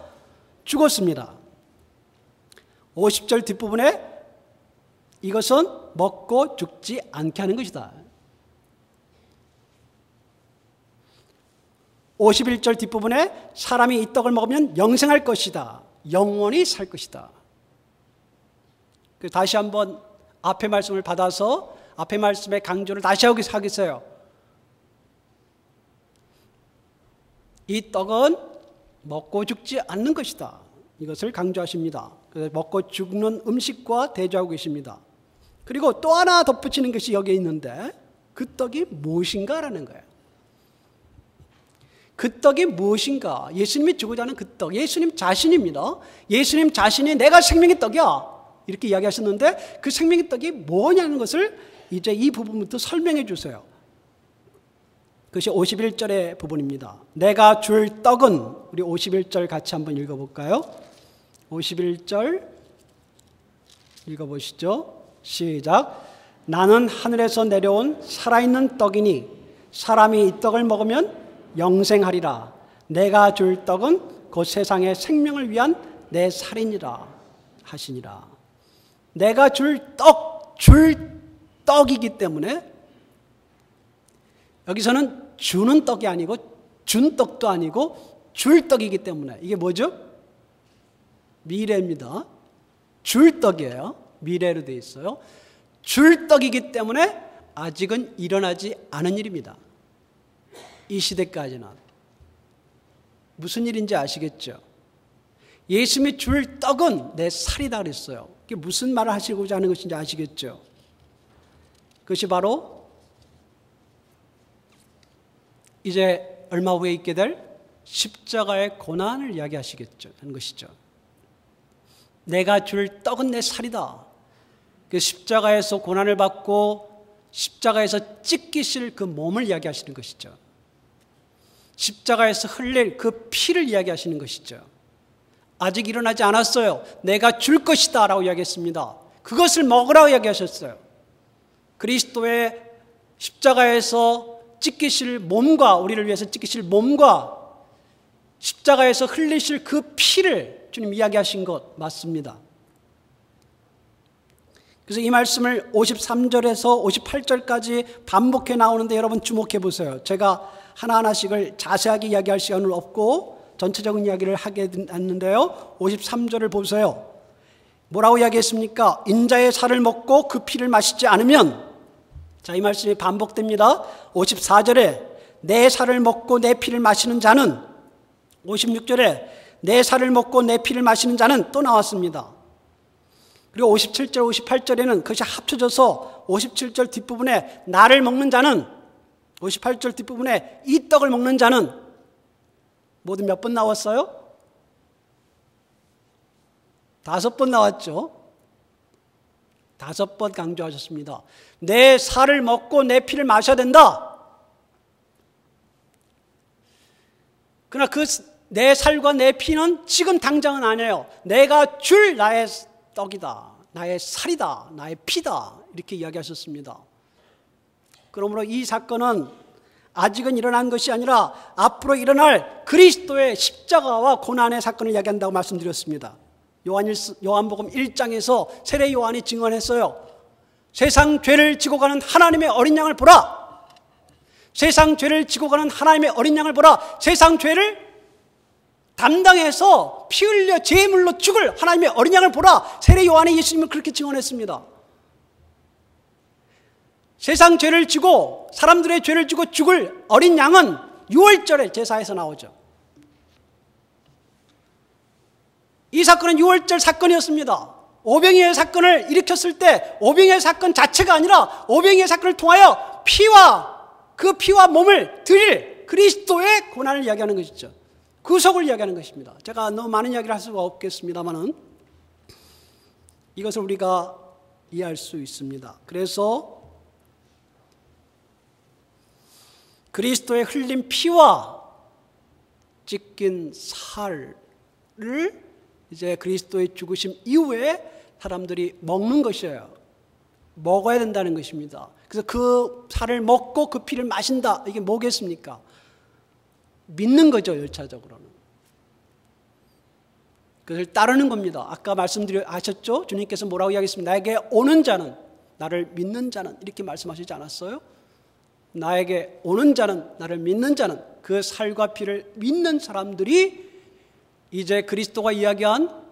죽었습니다. 50절 뒷부분에 이것은 먹고 죽지 않게 하는 것이다. 51절 뒷부분에 사람이 이 떡을 먹으면 영생할 것이다. 영원히 살 것이다. 다시 한번 앞의 말씀을 받아서 앞의 말씀의 강조를 다시 하겠어요. 이 떡은 먹고 죽지 않는 것이다. 이것을 강조하십니다. 그래서 먹고 죽는 음식과 대조하고 계십니다. 그리고 또 하나 덧붙이는 것이 여기에 있는데 그 떡이 무엇인가라는 거예요. 그 떡이 무엇인가? 예수님이 주고자 하는 그 떡, 예수님 자신입니다. 예수님 자신이 내가 생명의 떡이야 이렇게 이야기하셨는데 그 생명의 떡이 뭐냐는 것을 이제 이 부분부터 설명해 주세요. 그것이 51절의 부분입니다. 내가 줄 떡은, 우리 51절 같이 한번 읽어볼까요? 51절 읽어보시죠. 시작. 나는 하늘에서 내려온 살아있는 떡이니 사람이 이 떡을 먹으면 영생하리라. 내가 줄 떡은 곧 세상의 생명을 위한 내 살이니라 하시니라. 내가 줄 떡이기 때문에 여기서는 주는 떡이 아니고 준 떡도 아니고 줄 떡이기 때문에 이게 뭐죠? 미래입니다. 줄 떡이에요. 미래로 되어 있어요. 줄 떡이기 때문에 아직은 일어나지 않은 일입니다. 이 시대까지는. 무슨 일인지 아시겠죠? 예수님이 줄 떡은 내 살이다 그랬어요. 이게 무슨 말을 하시고자 하는 것인지 아시겠죠? 그것이 바로 이제 얼마 후에 있게 될 십자가의 고난을 이야기하시겠죠 하는 것이죠. 내가 줄 떡은 내 살이다. 그 십자가에서 고난을 받고 십자가에서 찢기실 그 몸을 이야기하시는 것이죠. 십자가에서 흘릴 그 피를 이야기하시는 것이죠. 아직 일어나지 않았어요. 내가 줄 것이다 라고 이야기했습니다. 그것을 먹으라고 이야기하셨어요. 그리스도의 십자가에서 찢기실 몸과, 우리를 위해서 찢기실 몸과 십자가에서 흘리실 그 피를 주님 이야기하신 것 맞습니다. 그래서 이 말씀을 53절에서 58절까지 반복해 나오는데 여러분 주목해 보세요. 제가 하나하나씩을 자세하게 이야기할 시간은 없고 전체적인 이야기를 하게 됐는데요. 53절을 보세요. 뭐라고 이야기했습니까? 인자의 살을 먹고 그 피를 마시지 않으면, 자, 이 말씀이 반복됩니다. 54절에 내 살을 먹고 내 피를 마시는 자는, 56절에 내 살을 먹고 내 피를 마시는 자는 또 나왔습니다. 그리고 57절, 58절에는 그것이 합쳐져서 57절 뒷부분에 나를 먹는 자는, 58절 뒷부분에 이 떡을 먹는 자는 모두 몇 번 나왔어요? 5번 나왔죠. 5번 강조하셨습니다. 내 살을 먹고 내 피를 마셔야 된다. 그러나 그 내 살과 내 피는 지금 당장은 아니에요. 내가 줄 나의 떡이다, 나의 살이다, 나의 피다, 이렇게 이야기하셨습니다. 그러므로 이 사건은 아직은 일어난 것이 아니라 앞으로 일어날 그리스도의 십자가와 고난의 사건을 이야기한다고 말씀드렸습니다. 요한복음 1장에서 세례 요한이 증언했어요. 세상 죄를 지고 가는 하나님의 어린 양을 보라. 세상 죄를 지고 가는 하나님의 어린 양을 보라. 세상 죄를 담당해서 피 흘려 제물로 죽을 하나님의 어린 양을 보라. 세례 요한이 예수님을 그렇게 증언했습니다. 세상 죄를 지고 사람들의 죄를 지고 죽을 어린 양은 6월절에 제사에서 나오죠. 이 사건은 6월절 사건이었습니다. 오병이의 사건을 일으켰을 때 오병이의 사건 자체가 아니라 오병이의 사건을 통하여 그 피와 몸을 드릴 그리스도의 고난을 이야기하는 것이죠. 구속을 이야기하는 것입니다. 제가 너무 많은 이야기를 할 수가 없겠습니다만은 이것을 우리가 이해할 수 있습니다. 그래서 그리스도의 흘린 피와 찢긴 살을 이제 그리스도의 죽으심 이후에 사람들이 먹는 것이에요. 먹어야 된다는 것입니다. 그래서 그 살을 먹고 그 피를 마신다. 이게 뭐겠습니까? 믿는 거죠, 열차적으로는. 그것을 따르는 겁니다. 아까 말씀하셨죠? 주님께서 뭐라고 이야기했습니까? 나에게 오는 자는, 나를 믿는 자는, 이렇게 말씀하시지 않았어요? 나에게 오는 자는, 나를 믿는 자는, 그 살과 피를 믿는 사람들이 이제 그리스도가 이야기한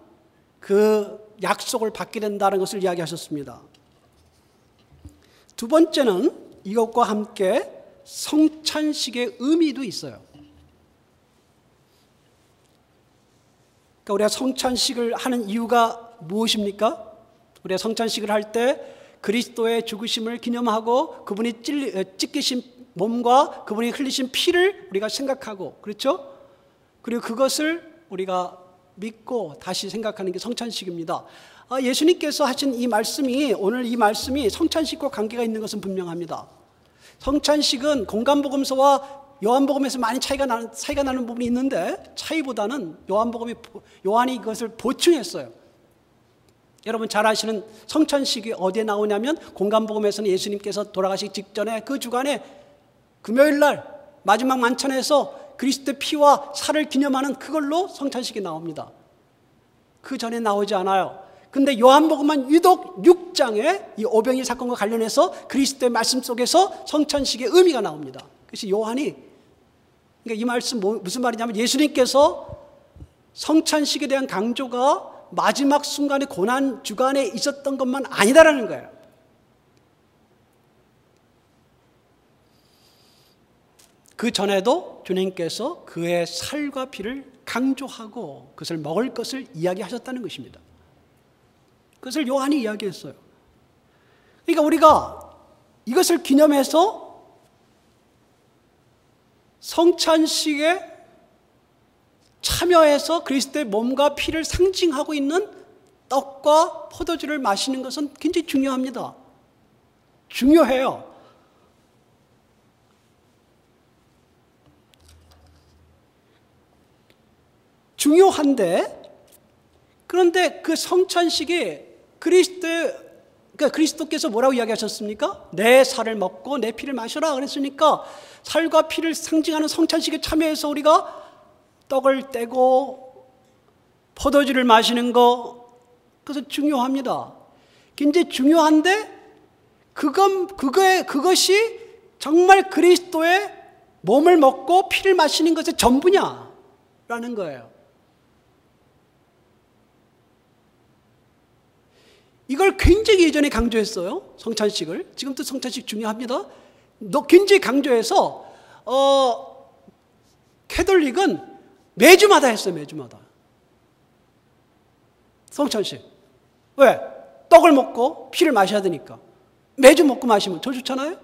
그 약속을 받게 된다는 것을 이야기하셨습니다. 두 번째는 이것과 함께 성찬식의 의미도 있어요. 그러니까 우리가 성찬식을 하는 이유가 무엇입니까? 우리가 성찬식을 할 때 그리스도의 죽으심을 기념하고 그분이 찢기신 몸과 그분이 흘리신 피를 우리가 생각하고, 그렇죠? 그리고 그것을 우리가 믿고 다시 생각하는 게 성찬식입니다. 예수님께서 하신 이 말씀이, 오늘 이 말씀이 성찬식과 관계가 있는 것은 분명합니다. 성찬식은 공간복음서와 요한복음에서 많이 차이가 나는 부분이 있는데, 차이보다는 요한이 이것을 보충했어요. 여러분 잘 아시는 성찬식이 어디에 나오냐면, 공간복음에서는 예수님께서 돌아가시기 직전에 그 주간에 금요일날 마지막 만찬에서 그리스도의 피와 살을 기념하는 그걸로 성찬식이 나옵니다. 그 전에 나오지 않아요. 근데 요한복음만 유독 6장에 이 오병이 사건과 관련해서 그리스도의 말씀 속에서 성찬식의 의미가 나옵니다. 그래서 요한이, 그러니까 이 말씀 무슨 말이냐면, 예수님께서 성찬식에 대한 강조가 마지막 순간에 고난 주간에 있었던 것만 아니다라는 거예요. 그 전에도 주님께서 그의 살과 피를 강조하고 그것을 먹을 것을 이야기하셨다는 것입니다. 그것을 요한이 이야기했어요. 그러니까 우리가 이것을 기념해서 성찬식에 참여해서 그리스도의 몸과 피를 상징하고 있는 떡과 포도주를 마시는 것은 굉장히 중요합니다. 중요해요. 중요한데 그런데 그 성찬식이 그러니까 그리스도께서 뭐라고 이야기하셨습니까? 내 살을 먹고 내 피를 마셔라 그랬으니까 살과 피를 상징하는 성찬식에 참여해서 우리가 떡을 떼고 포도주를 마시는 거, 그것은 중요합니다. 굉장히 중요한데 그것이 정말 그리스도의 몸을 먹고 피를 마시는 것의 전부냐라는 거예요. 이걸 굉장히 예전에 강조했어요. 성찬식을. 지금도 성찬식 중요합니다. 굉장히 강조해서 캐톨릭은 매주마다 했어요. 매주마다. 성찬식. 왜? 떡을 먹고 피를 마셔야 되니까. 매주 먹고 마시면 더 좋잖아요.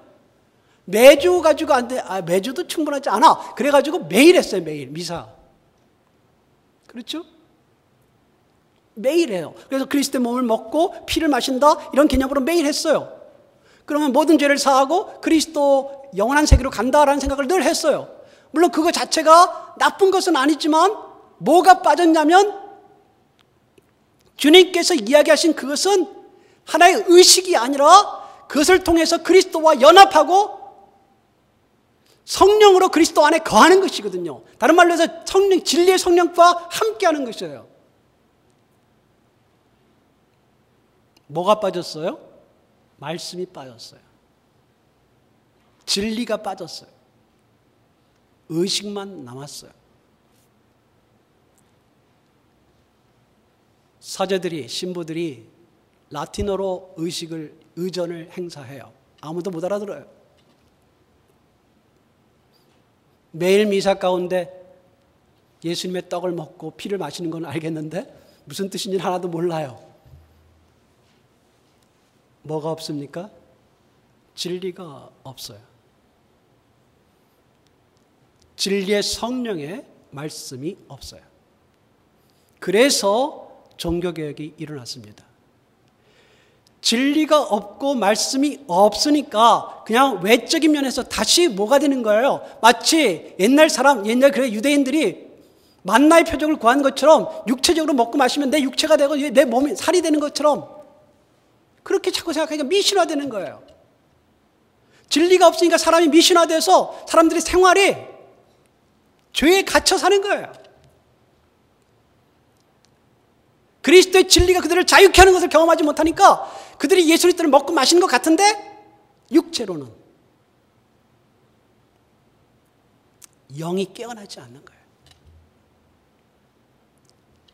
매주 가지고 안 돼. 매주도 충분하지 않아. 그래가지고 매일 했어요. 매일 미사. 그렇죠? 매일 해요. 그래서 그리스도의 몸을 먹고 피를 마신다 이런 개념으로 매일 했어요. 그러면 모든 죄를 사하고 그리스도 영원한 세계로 간다라는 생각을 늘 했어요. 물론 그거 자체가 나쁜 것은 아니지만 뭐가 빠졌냐면 주님께서 이야기하신 그것은 하나의 의식이 아니라 그것을 통해서 그리스도와 연합하고 성령으로 그리스도 안에 거하는 것이거든요. 다른 말로 해서 진리의 성령과 함께하는 것이에요. 뭐가 빠졌어요? 말씀이 빠졌어요. 진리가 빠졌어요. 의식만 남았어요. 사제들이, 신부들이 라틴어로 의전을 행사해요. 아무도 못 알아들어요. 매일 미사 가운데 예수님의 떡을 먹고 피를 마시는 건 알겠는데 무슨 뜻인지 하나도 몰라요. 뭐가 없습니까? 진리가 없어요. 진리의 성령의 말씀이 없어요. 그래서 종교개혁이 일어났습니다. 진리가 없고 말씀이 없으니까 그냥 외적인 면에서 다시 뭐가 되는 거예요? 마치 옛날 유대인들이 만나의 표적을 구한 것처럼 육체적으로 먹고 마시면 내 육체가 되고 내 몸이 살이 되는 것처럼 그렇게 자꾸 생각하니까 미신화되는 거예요. 진리가 없으니까 사람이 미신화돼서 사람들의 생활이 죄에 갇혀 사는 거예요. 그리스도의 진리가 그들을 자유케 하는 것을 경험하지 못하니까 그들이 예수 그리스도를 먹고 마시는 것 같은데 육체로는 영이 깨어나지 않는 거예요.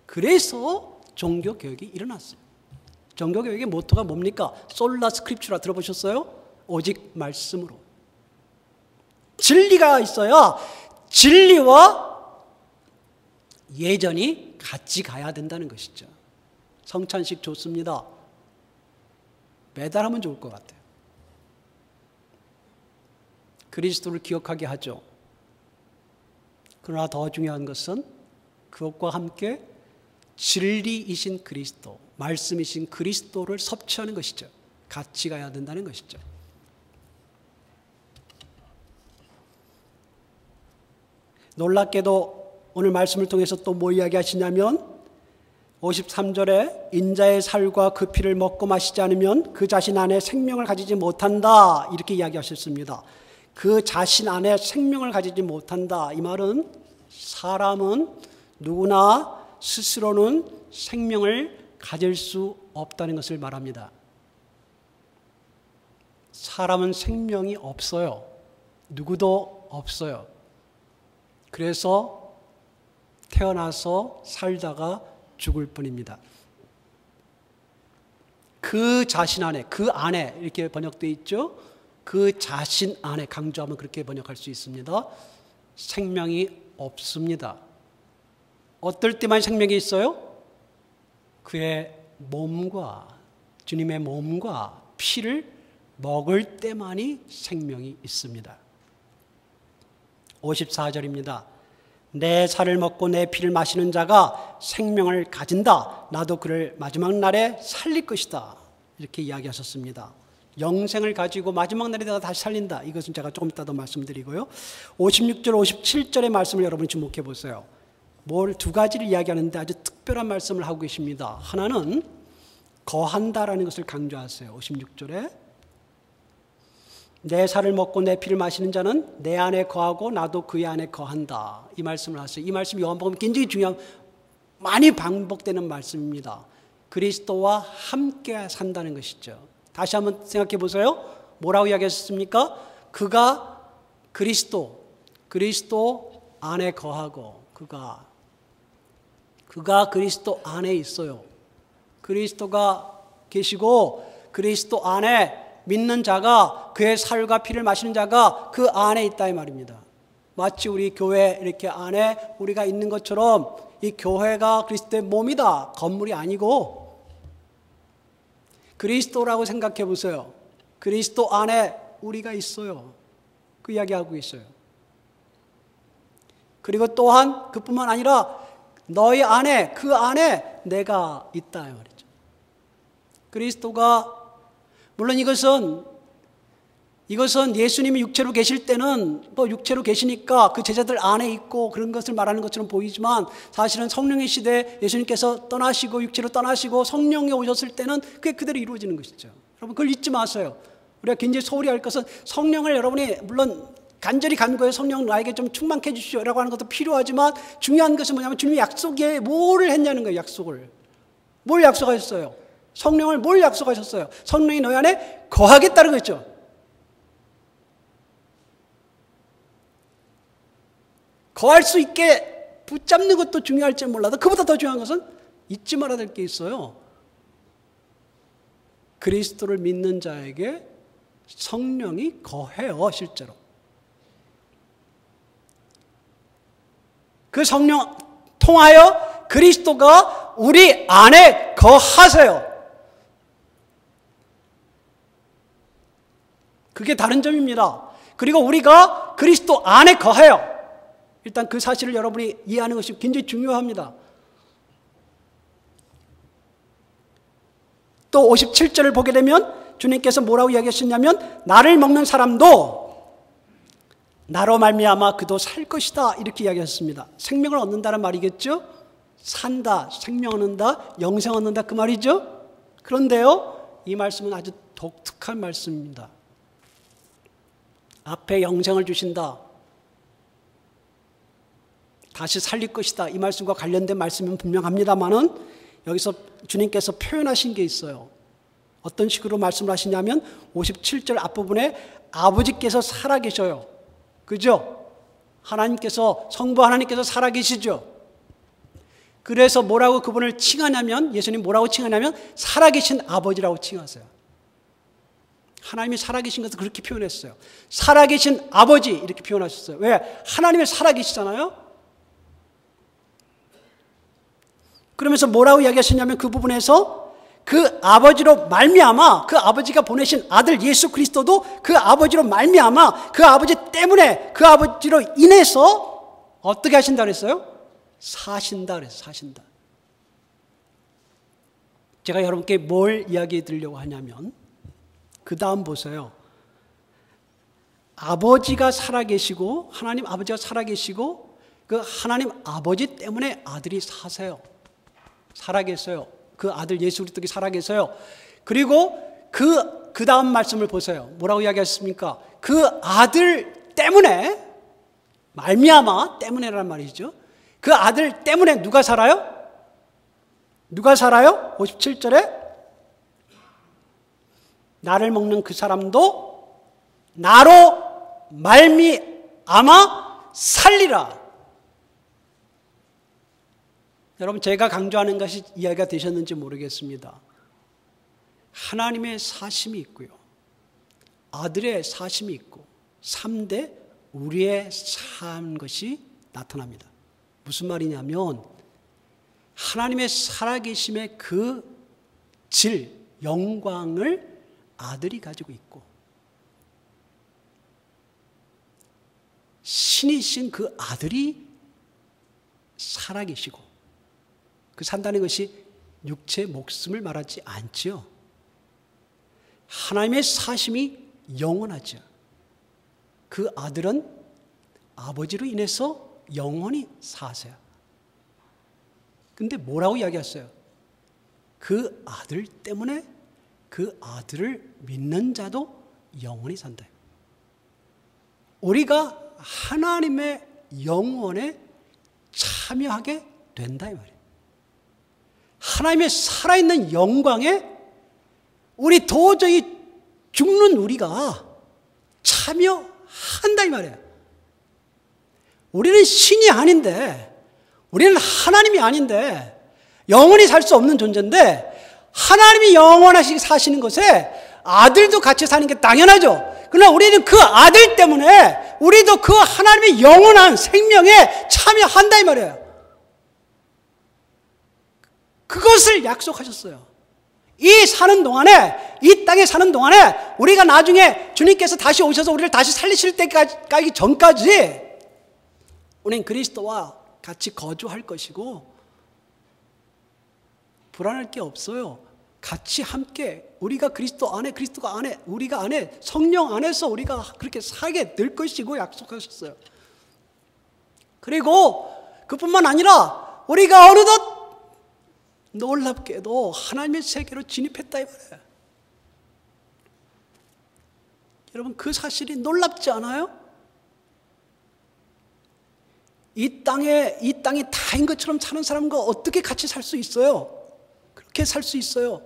그래서 종교개혁이 일어났어요. 종교개혁의 모토가 뭡니까? 솔라 스크립추라 들어보셨어요? 오직 말씀으로. 진리가 있어야 진리와 예전이 같이 가야 된다는 것이죠. 성찬식 좋습니다. 매달 하면 좋을 것 같아요. 그리스도를 기억하게 하죠. 그러나 더 중요한 것은 그것과 함께 진리이신 그리스도, 말씀이신 그리스도를 섭취하는 것이죠. 같이 가야 된다는 것이죠. 놀랍게도 오늘 말씀을 통해서 또 뭐 이야기하시냐면 53절에 인자의 살과 그 피를 먹고 마시지 않으면 그 자신 안에 생명을 가지지 못한다 이렇게 이야기하셨습니다. 그 자신 안에 생명을 가지지 못한다. 이 말은 사람은 누구나 스스로는 생명을 가질 수 없다는 것을 말합니다. 사람은 생명이 없어요. 누구도 없어요. 그래서 태어나서 살다가 죽을 뿐입니다. 그 자신 안에, 그 안에 이렇게 번역되어 있죠. 그 자신 안에 강조하면 그렇게 번역할 수 있습니다. 생명이 없습니다. 어떨 때만 생명이 있어요? 그의 몸과 주님의 몸과 피를 먹을 때만이 생명이 있습니다. 54절입니다. 내 살을 먹고 내 피를 마시는 자가 생명을 가진다. 나도 그를 마지막 날에 살릴 것이다. 이렇게 이야기하셨습니다. 영생을 가지고 마지막 날에 내가 다시 살린다. 이것은 제가 조금 이따 더 말씀드리고요. 56절, 57절의 말씀을 여러분이 주목해 보세요. 뭘 두 가지를 이야기하는데 아주 특별한 말씀을 하고 계십니다. 하나는 거한다라는 것을 강조하세요. 56절에 내 살을 먹고 내 피를 마시는 자는 내 안에 거하고 나도 그의 안에 거한다. 이 말씀을 하세요. 이 말씀이 요한복음 굉장히 중요한, 많이 반복되는 말씀입니다. 그리스도와 함께 산다는 것이죠. 다시 한번 생각해 보세요. 뭐라고 이야기했습니까? 그가 그리스도 안에 거하고 그가 그리스도 안에 있어요. 그리스도가 계시고 그리스도 안에 믿는 자가, 그의 살과 피를 마시는 자가 그 안에 있다 이 말입니다. 마치 우리 교회 이렇게 안에 우리가 있는 것처럼 이 교회가 그리스도의 몸이다. 건물이 아니고 그리스도라고 생각해 보세요. 그리스도 안에 우리가 있어요. 그 이야기하고 있어요. 그리고 또한 그뿐만 아니라 너희 안에, 그 안에 내가 있다 이 말이죠. 그리스도가, 물론 이것은 예수님이 육체로 계실 때는 뭐 육체로 계시니까 그 제자들 안에 있고 그런 것을 말하는 것처럼 보이지만, 사실은 성령의 시대에 예수님께서 떠나시고 육체로 떠나시고 성령이 오셨을 때는 그게 그대로 이루어지는 것이죠. 여러분 그걸 잊지 마세요. 우리가 굉장히 소홀히 할 것은, 성령을 여러분이 물론 간절히 간구해 성령 나에게 좀 충만케 해주시오 라고 하는 것도 필요하지만, 중요한 것은 뭐냐면 주님이 약속에 뭐를 했냐는 거예요. 약속을. 뭘 약속하셨어요? 성령을 뭘 약속하셨어요? 성령이 너희 안에 거하겠다는 거죠. 거할 수 있게 붙잡는 것도 중요할지 몰라도 그보다 더 중요한 것은 잊지 말아야 될 게 있어요. 그리스도를 믿는 자에게 성령이 거해요. 실제로. 그 성령 통하여 그리스도가 우리 안에 거하세요. 그게 다른 점입니다. 그리고 우리가 그리스도 안에 거해요. 일단 그 사실을 여러분이 이해하는 것이 굉장히 중요합니다. 또 57절을 보게 되면 주님께서 뭐라고 이야기하셨냐면, 나를 먹는 사람도 나로 말미암아 그도 살 것이다 이렇게 이야기하셨습니다. 생명을 얻는다는 말이겠죠. 산다, 생명 얻는다, 영생 얻는다 그 말이죠. 그런데요, 이 말씀은 아주 독특한 말씀입니다. 앞에 영생을 주신다, 다시 살릴 것이다, 이 말씀과 관련된 말씀은 분명합니다만은 여기서 주님께서 표현하신 게 있어요. 어떤 식으로 말씀을 하시냐면 57절 앞부분에 아버지께서 살아계셔요. 그죠? 하나님께서, 성부 하나님께서 살아계시죠. 그래서 뭐라고 그분을 칭하냐면, 예수님 뭐라고 칭하냐면 살아계신 아버지라고 칭하세요. 하나님이 살아계신 것을 그렇게 표현했어요. 살아계신 아버지 이렇게 표현하셨어요. 왜? 하나님이 살아계시잖아요. 그러면서 뭐라고 이야기하셨냐면 그 부분에서 그 아버지로 말미암아, 그 아버지가 보내신 아들 예수 그리스도도 그 아버지로 말미암아, 그 아버지 때문에, 그 아버지로 인해서 어떻게 하신다 그랬어요? 사신다 그랬어요. 사신다. 제가 여러분께 뭘 이야기해 드리려고 하냐면, 그 다음 보세요. 아버지가 살아계시고, 하나님 아버지가 살아계시고, 그 하나님 아버지 때문에 아들이 사세요. 살아계세요. 그 아들 예수 그리스도가 살아계세요. 그리고 그 다음 말씀을 보세요. 뭐라고 이야기하셨습니까? 그 아들 때문에, 말미암아 때문에라는 말이죠. 그 아들 때문에 누가 살아요? 누가 살아요? 57절에 나를 먹는 그 사람도 나로 말미암아 살리라. 여러분, 제가 강조하는 것이 이해가 되셨는지 모르겠습니다. 하나님의 사심이 있고요, 아들의 사심이 있고 3대 우리의 산 것이 나타납니다. 무슨 말이냐면, 하나님의 살아계심의 그 질, 영광을 아들이 가지고 있고, 신이신 그 아들이 살아계시고, 그 산다는 것이 육체의 목숨을 말하지 않지요. 하나님의 사심이 영원하죠. 그 아들은 아버지로 인해서 영원히 사세요. 근데 뭐라고 이야기했어요? 그 아들 때문에 그 아들을 믿는 자도 영원히 산다. 우리가 하나님의 영원에 참여하게 된다 이 말이에요. 하나님의 살아있는 영광에 우리 도저히 죽는 우리가 참여한다 이 말이에요. 우리는 신이 아닌데, 우리는 하나님이 아닌데 영원히 살 수 없는 존재인데, 하나님이 영원하시게 사시는 것에 아들도 같이 사는 게 당연하죠. 그러나 우리는 그 아들 때문에 우리도 그 하나님의 영원한 생명에 참여한다 이 말이에요. 그것을 약속하셨어요. 이 사는 동안에, 이 땅에 사는 동안에 우리가 나중에 주님께서 다시 오셔서 우리를 다시 살리실 때까지 전까지 우리는 그리스도와 같이 거주할 것이고 불안할 게 없어요. 같이 함께 우리가 그리스도 안에, 그리스도가 안에, 우리가 안에, 성령 안에서 우리가 그렇게 살게 될 것이고 약속하셨어요. 그리고 그뿐만 아니라 우리가 어느덧 놀랍게도 하나님의 세계로 진입했다 이 말이에요. 여러분, 그 사실이 놀랍지 않아요? 이 땅이 다인 것처럼 사는 사람과 어떻게 같이 살 수 있어요? 그렇게 살 수 있어요.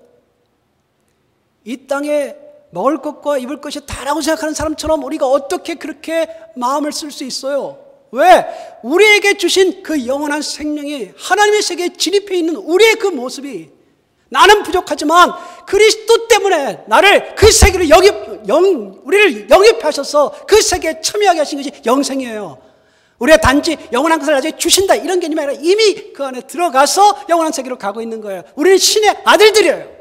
이 땅에 먹을 것과 입을 것이 다라고 생각하는 사람처럼 우리가 어떻게 그렇게 마음을 쓸 수 있어요? 왜? 우리에게 주신 그 영원한 생명이 하나님의 세계에 진입해 있는 우리의 그 모습이, 나는 부족하지만 그리스도 때문에 나를 그 세계로 우리를 영입해 하셔서 그 세계에 참여하게 하신 것이 영생이에요. 우리가 단지 영원한 것을 나중에 주신다 이런 개념이 아니라 이미 그 안에 들어가서 영원한 세계로 가고 있는 거예요. 우리는 신의 아들들이에요.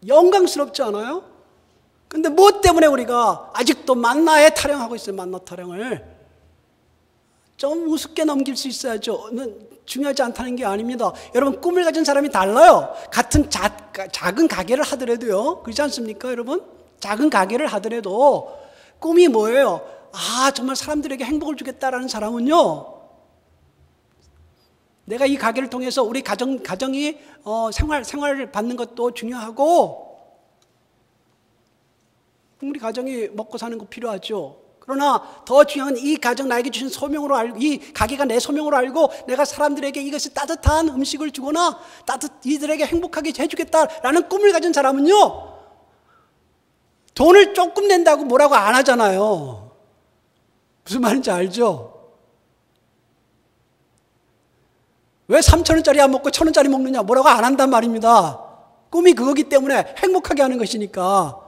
영광스럽지 않아요? 근데 뭐 때문에 우리가 아직도 만나에 타령하고 있어요? 만나 타령을 좀 우습게 넘길 수 있어야죠. 중요하지 않다는 게 아닙니다. 여러분, 꿈을 가진 사람이 달라요. 같은 작은 가게를 하더라도요, 그렇지 않습니까 여러분? 작은 가게를 하더라도 꿈이 뭐예요? 정말 사람들에게 행복을 주겠다라는 사람은요, 내가 이 가게를 통해서 우리 가정이 생활을 받는 것도 중요하고, 우리 가정이 먹고 사는 거 필요하죠. 그러나 더 중요한 이 가정 나에게 주신 소명으로 알고, 이 가게가 내 소명으로 알고 내가 사람들에게 이것이 따뜻한 음식을 주거나 이들에게 행복하게 해주겠다라는 꿈을 가진 사람은요, 돈을 조금 낸다고 뭐라고 안 하잖아요. 무슨 말인지 알죠? 왜 3,000원짜리 안 먹고 1,000원짜리 먹느냐, 뭐라고 안 한단 말입니다. 꿈이 그거기 때문에 행복하게 하는 것이니까.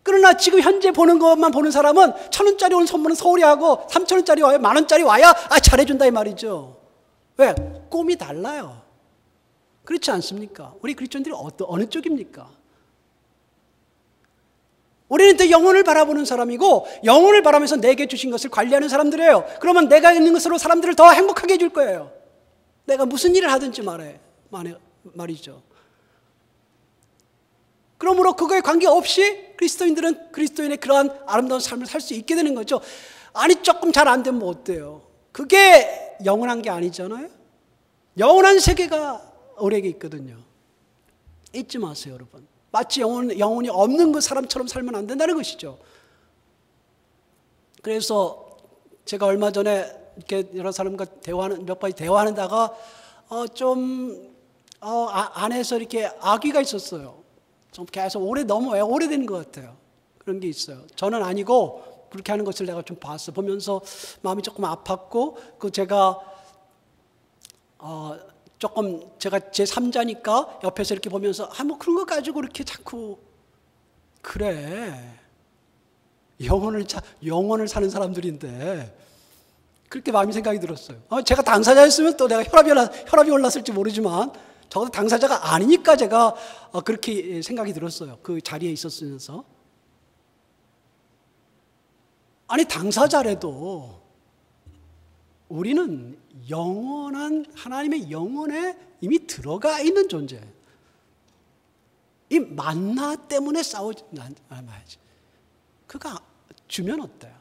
그러나 지금 현재 보는 것만 보는 사람은 1,000원짜리 온 선물은 소홀히 하고 3,000원짜리 와야, 10,000원짜리 와야 잘해준다 이 말이죠. 왜? 꿈이 달라요. 그렇지 않습니까? 우리 그리스도인들이 어느 쪽입니까? 우리는 또 영혼을 바라보는 사람이고, 영혼을 바라면서 내게 주신 것을 관리하는 사람들이에요. 그러면 내가 있는 것으로 사람들을 더 행복하게 해줄 거예요. 내가 무슨 일을 하든지 말이죠. 그러므로 그거에 관계없이 그리스도인들은 그리스도인의 그러한 아름다운 삶을 살 수 있게 되는 거죠. 아니, 조금 잘 안 되면 뭐 어때요? 그게 영원한 게 아니잖아요. 영원한 세계가 우리에게 있거든요. 잊지 마세요, 여러분. 마치 영혼이 없는 그 사람처럼 살면 안 된다는 것이죠. 그래서 제가 얼마 전에 이렇게 여러 사람과 몇 번 대화하다가 안에서 이렇게 아기가 있었어요. 좀 계속 너무 오래된 것 같아요. 그런 게 있어요. 저는 아니고 그렇게 하는 것을 내가 좀 보면서 마음이 조금 아팠고, 제가 제가 제3자니까 옆에서 이렇게 보면서 뭐 그런 거 가지고 이렇게 자꾸 그래. 영혼을 사는 사람들인데 그렇게 마음이 생각이 들었어요. 제가 당사자였으면 또 내가 혈압이 올랐을지 모르지만 적어도 당사자가 아니니까 제가 그렇게 생각이 들었어요. 그 자리에 있었으면서. 아니, 당사자라도 우리는 영원한 하나님의 영혼에 이미 들어가 있는 존재. 이 만나 때문에 싸우지 말아야지. 그가 주면 어때요?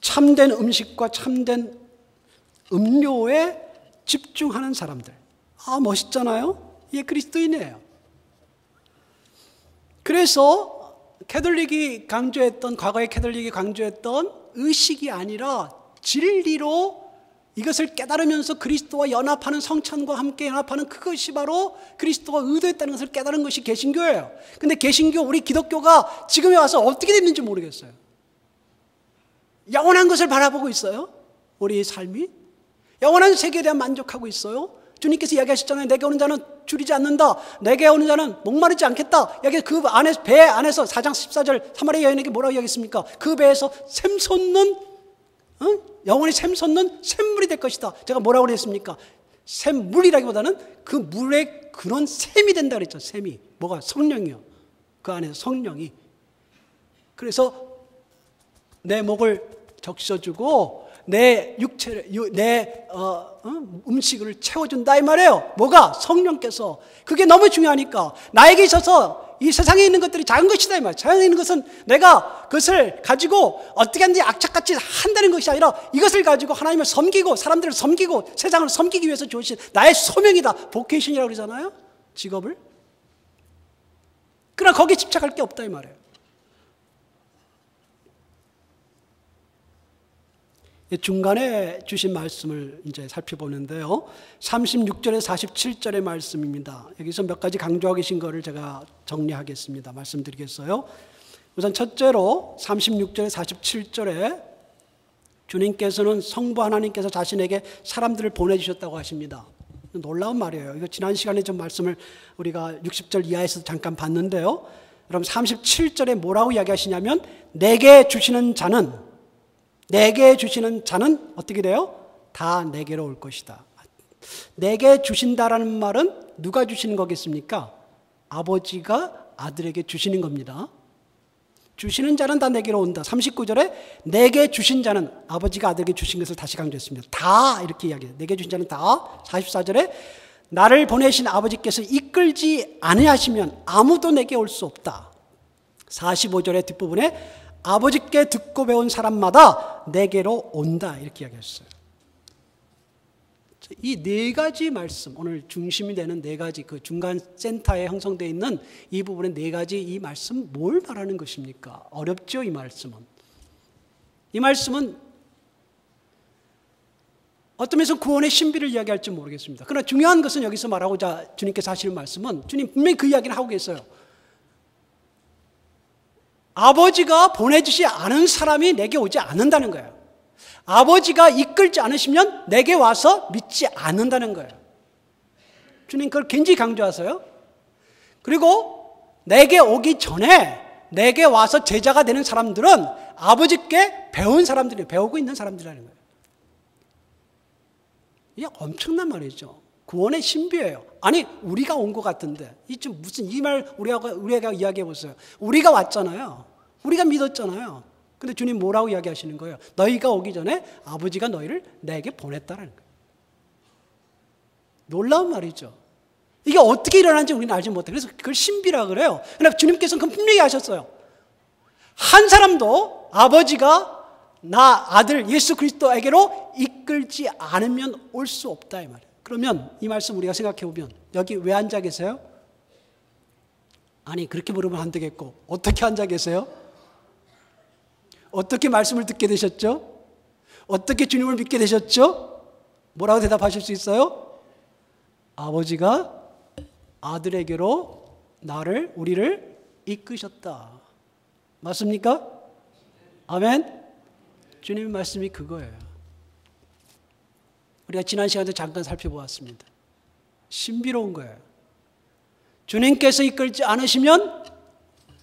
참된 음식과 참된 음료에 집중하는 사람들. 아, 멋있잖아요? 이게 그리스도인이에요. 그래서 캐톨릭이 강조했던, 과거의 캐톨릭이 강조했던 의식이 아니라 진리로 이것을 깨달으면서 그리스도와 연합하는, 성찬과 함께 연합하는 그것이 바로 그리스도가 의도했다는 것을 깨달은 것이 개신교예요. 근데 개신교, 우리 기독교가 지금에 와서 어떻게 됐는지 모르겠어요. 영원한 것을 바라보고 있어요. 우리의 삶이 영원한 세계에 대한 만족하고 있어요. 주님께서 이야기하셨잖아요. 내게 오는 자는 줄이지 않는다. 내게 오는 자는 목마르지 않겠다. 여기 그 안에, 배 안에서 4장 14절 사마리아 여인에게 뭐라고 이야기했습니까? 그 배에서 샘솟는, 영원히 샘솟는 샘물이 될 것이다. 제가 뭐라고 그랬습니까? 샘물이라기보다는 그 물에 그런 샘이 된다 그랬죠. 샘이. 뭐가? 성령이요. 그 안에서 성령이. 그래서 내 목을 적셔주고 내 육체를, 내 음식을 채워준다 이 말이에요. 뭐가? 성령께서. 그게 너무 중요하니까 나에게 있어서 이 세상에 있는 것들이 작은 것이다 이 말이에요. 세상에 있는 것은 내가 그것을 가지고 어떻게 하는지 악착같이 한다는 것이 아니라 이것을 가지고 하나님을 섬기고 사람들을 섬기고 세상을 섬기기 위해서 주신 나의 소명이다. 보케이션이라고 그러잖아요. 직업을. 그러나 거기에 집착할 게 없다 이 말이에요. 중간에 주신 말씀을 이제 살펴보는데요. 36절에 47절의 말씀입니다. 여기서 몇 가지 강조하고 계신 거를 제가 정리하겠습니다. 말씀드리겠어요. 우선 첫째로 36절에 47절에 주님께서는 성부 하나님께서 자신에게 사람들을 보내주셨다고 하십니다. 놀라운 말이에요. 이거 지난 시간에 좀 말씀을 우리가 60절 이하에서 잠깐 봤는데요. 그럼 37절에 뭐라고 이야기하시냐면 내게 주시는 자는 어떻게 돼요? 다 내게로 올 것이다. 내게 주신다라는 말은 누가 주시는 거겠습니까? 아버지가 아들에게 주시는 겁니다. 주시는 자는 다 내게로 온다. 39절에 내게 주신 자는, 아버지가 아들에게 주신 것을 다시 강조했습니다. 다 이렇게 이야기해요. 내게 주신 자는 다. 44절에 나를 보내신 아버지께서 이끌지 아니하시면 아무도 내게 올 수 없다. 45절의 뒷부분에 아버지께 듣고 배운 사람마다 내게로 온다 이렇게 이야기했어요. 이 네 가지 말씀, 오늘 중심이 되는 네 가지, 그 중간 센터에 형성되어 있는 이 부분의 네 가지 이 말씀 뭘 말하는 것입니까? 어렵죠 이 말씀은. 이 말씀은 어떤 면에서 구원의 신비를 이야기할지 모르겠습니다. 그러나 중요한 것은 여기서 말하고자 주님께서 하시는 말씀은 주님 분명히 그 이야기를 하고 계세요. 아버지가 보내주지 않은 사람이 내게 오지 않는다는 거예요. 아버지가 이끌지 않으시면 내게 와서 믿지 않는다는 거예요. 주님 그걸 굉장히 강조하세요. 그리고 내게 오기 전에 내게 와서 제자가 되는 사람들은 아버지께 배운 사람들이 배우고 있는 사람들이라는 거예요. 이게 엄청난 말이죠. 구원의 신비예요. 아니 우리가 온 것 같은데 무슨 이 말 우리가 이야기해 보세요. 우리가 왔잖아요. 우리가 믿었잖아요. 근데 주님 뭐라고 이야기하시는 거예요? 너희가 오기 전에 아버지가 너희를 내게 보냈다라는 거예요. 놀라운 말이죠. 이게 어떻게 일어나는지 우리는 알지 못해요. 그래서 그걸 신비라 그래요. 그러나 주님께서는 그건 분명히 하셨어요. 한 사람도 아버지가 나 아들 예수 그리스도에게로 이끌지 않으면 올 수 없다 이 말이에요. 그러면 이 말씀 우리가 생각해 보면 여기 왜 앉아 계세요? 아니 그렇게 물으면 안 되겠고 어떻게 앉아 계세요? 어떻게 말씀을 듣게 되셨죠? 어떻게 주님을 믿게 되셨죠? 뭐라고 대답하실 수 있어요? 아버지가 아들에게로 우리를 이끄셨다. 맞습니까? 아멘? 주님의 말씀이 그거예요. 우리가 지난 시간에 잠깐 살펴보았습니다. 신비로운 거예요. 주님께서 이끌지 않으시면,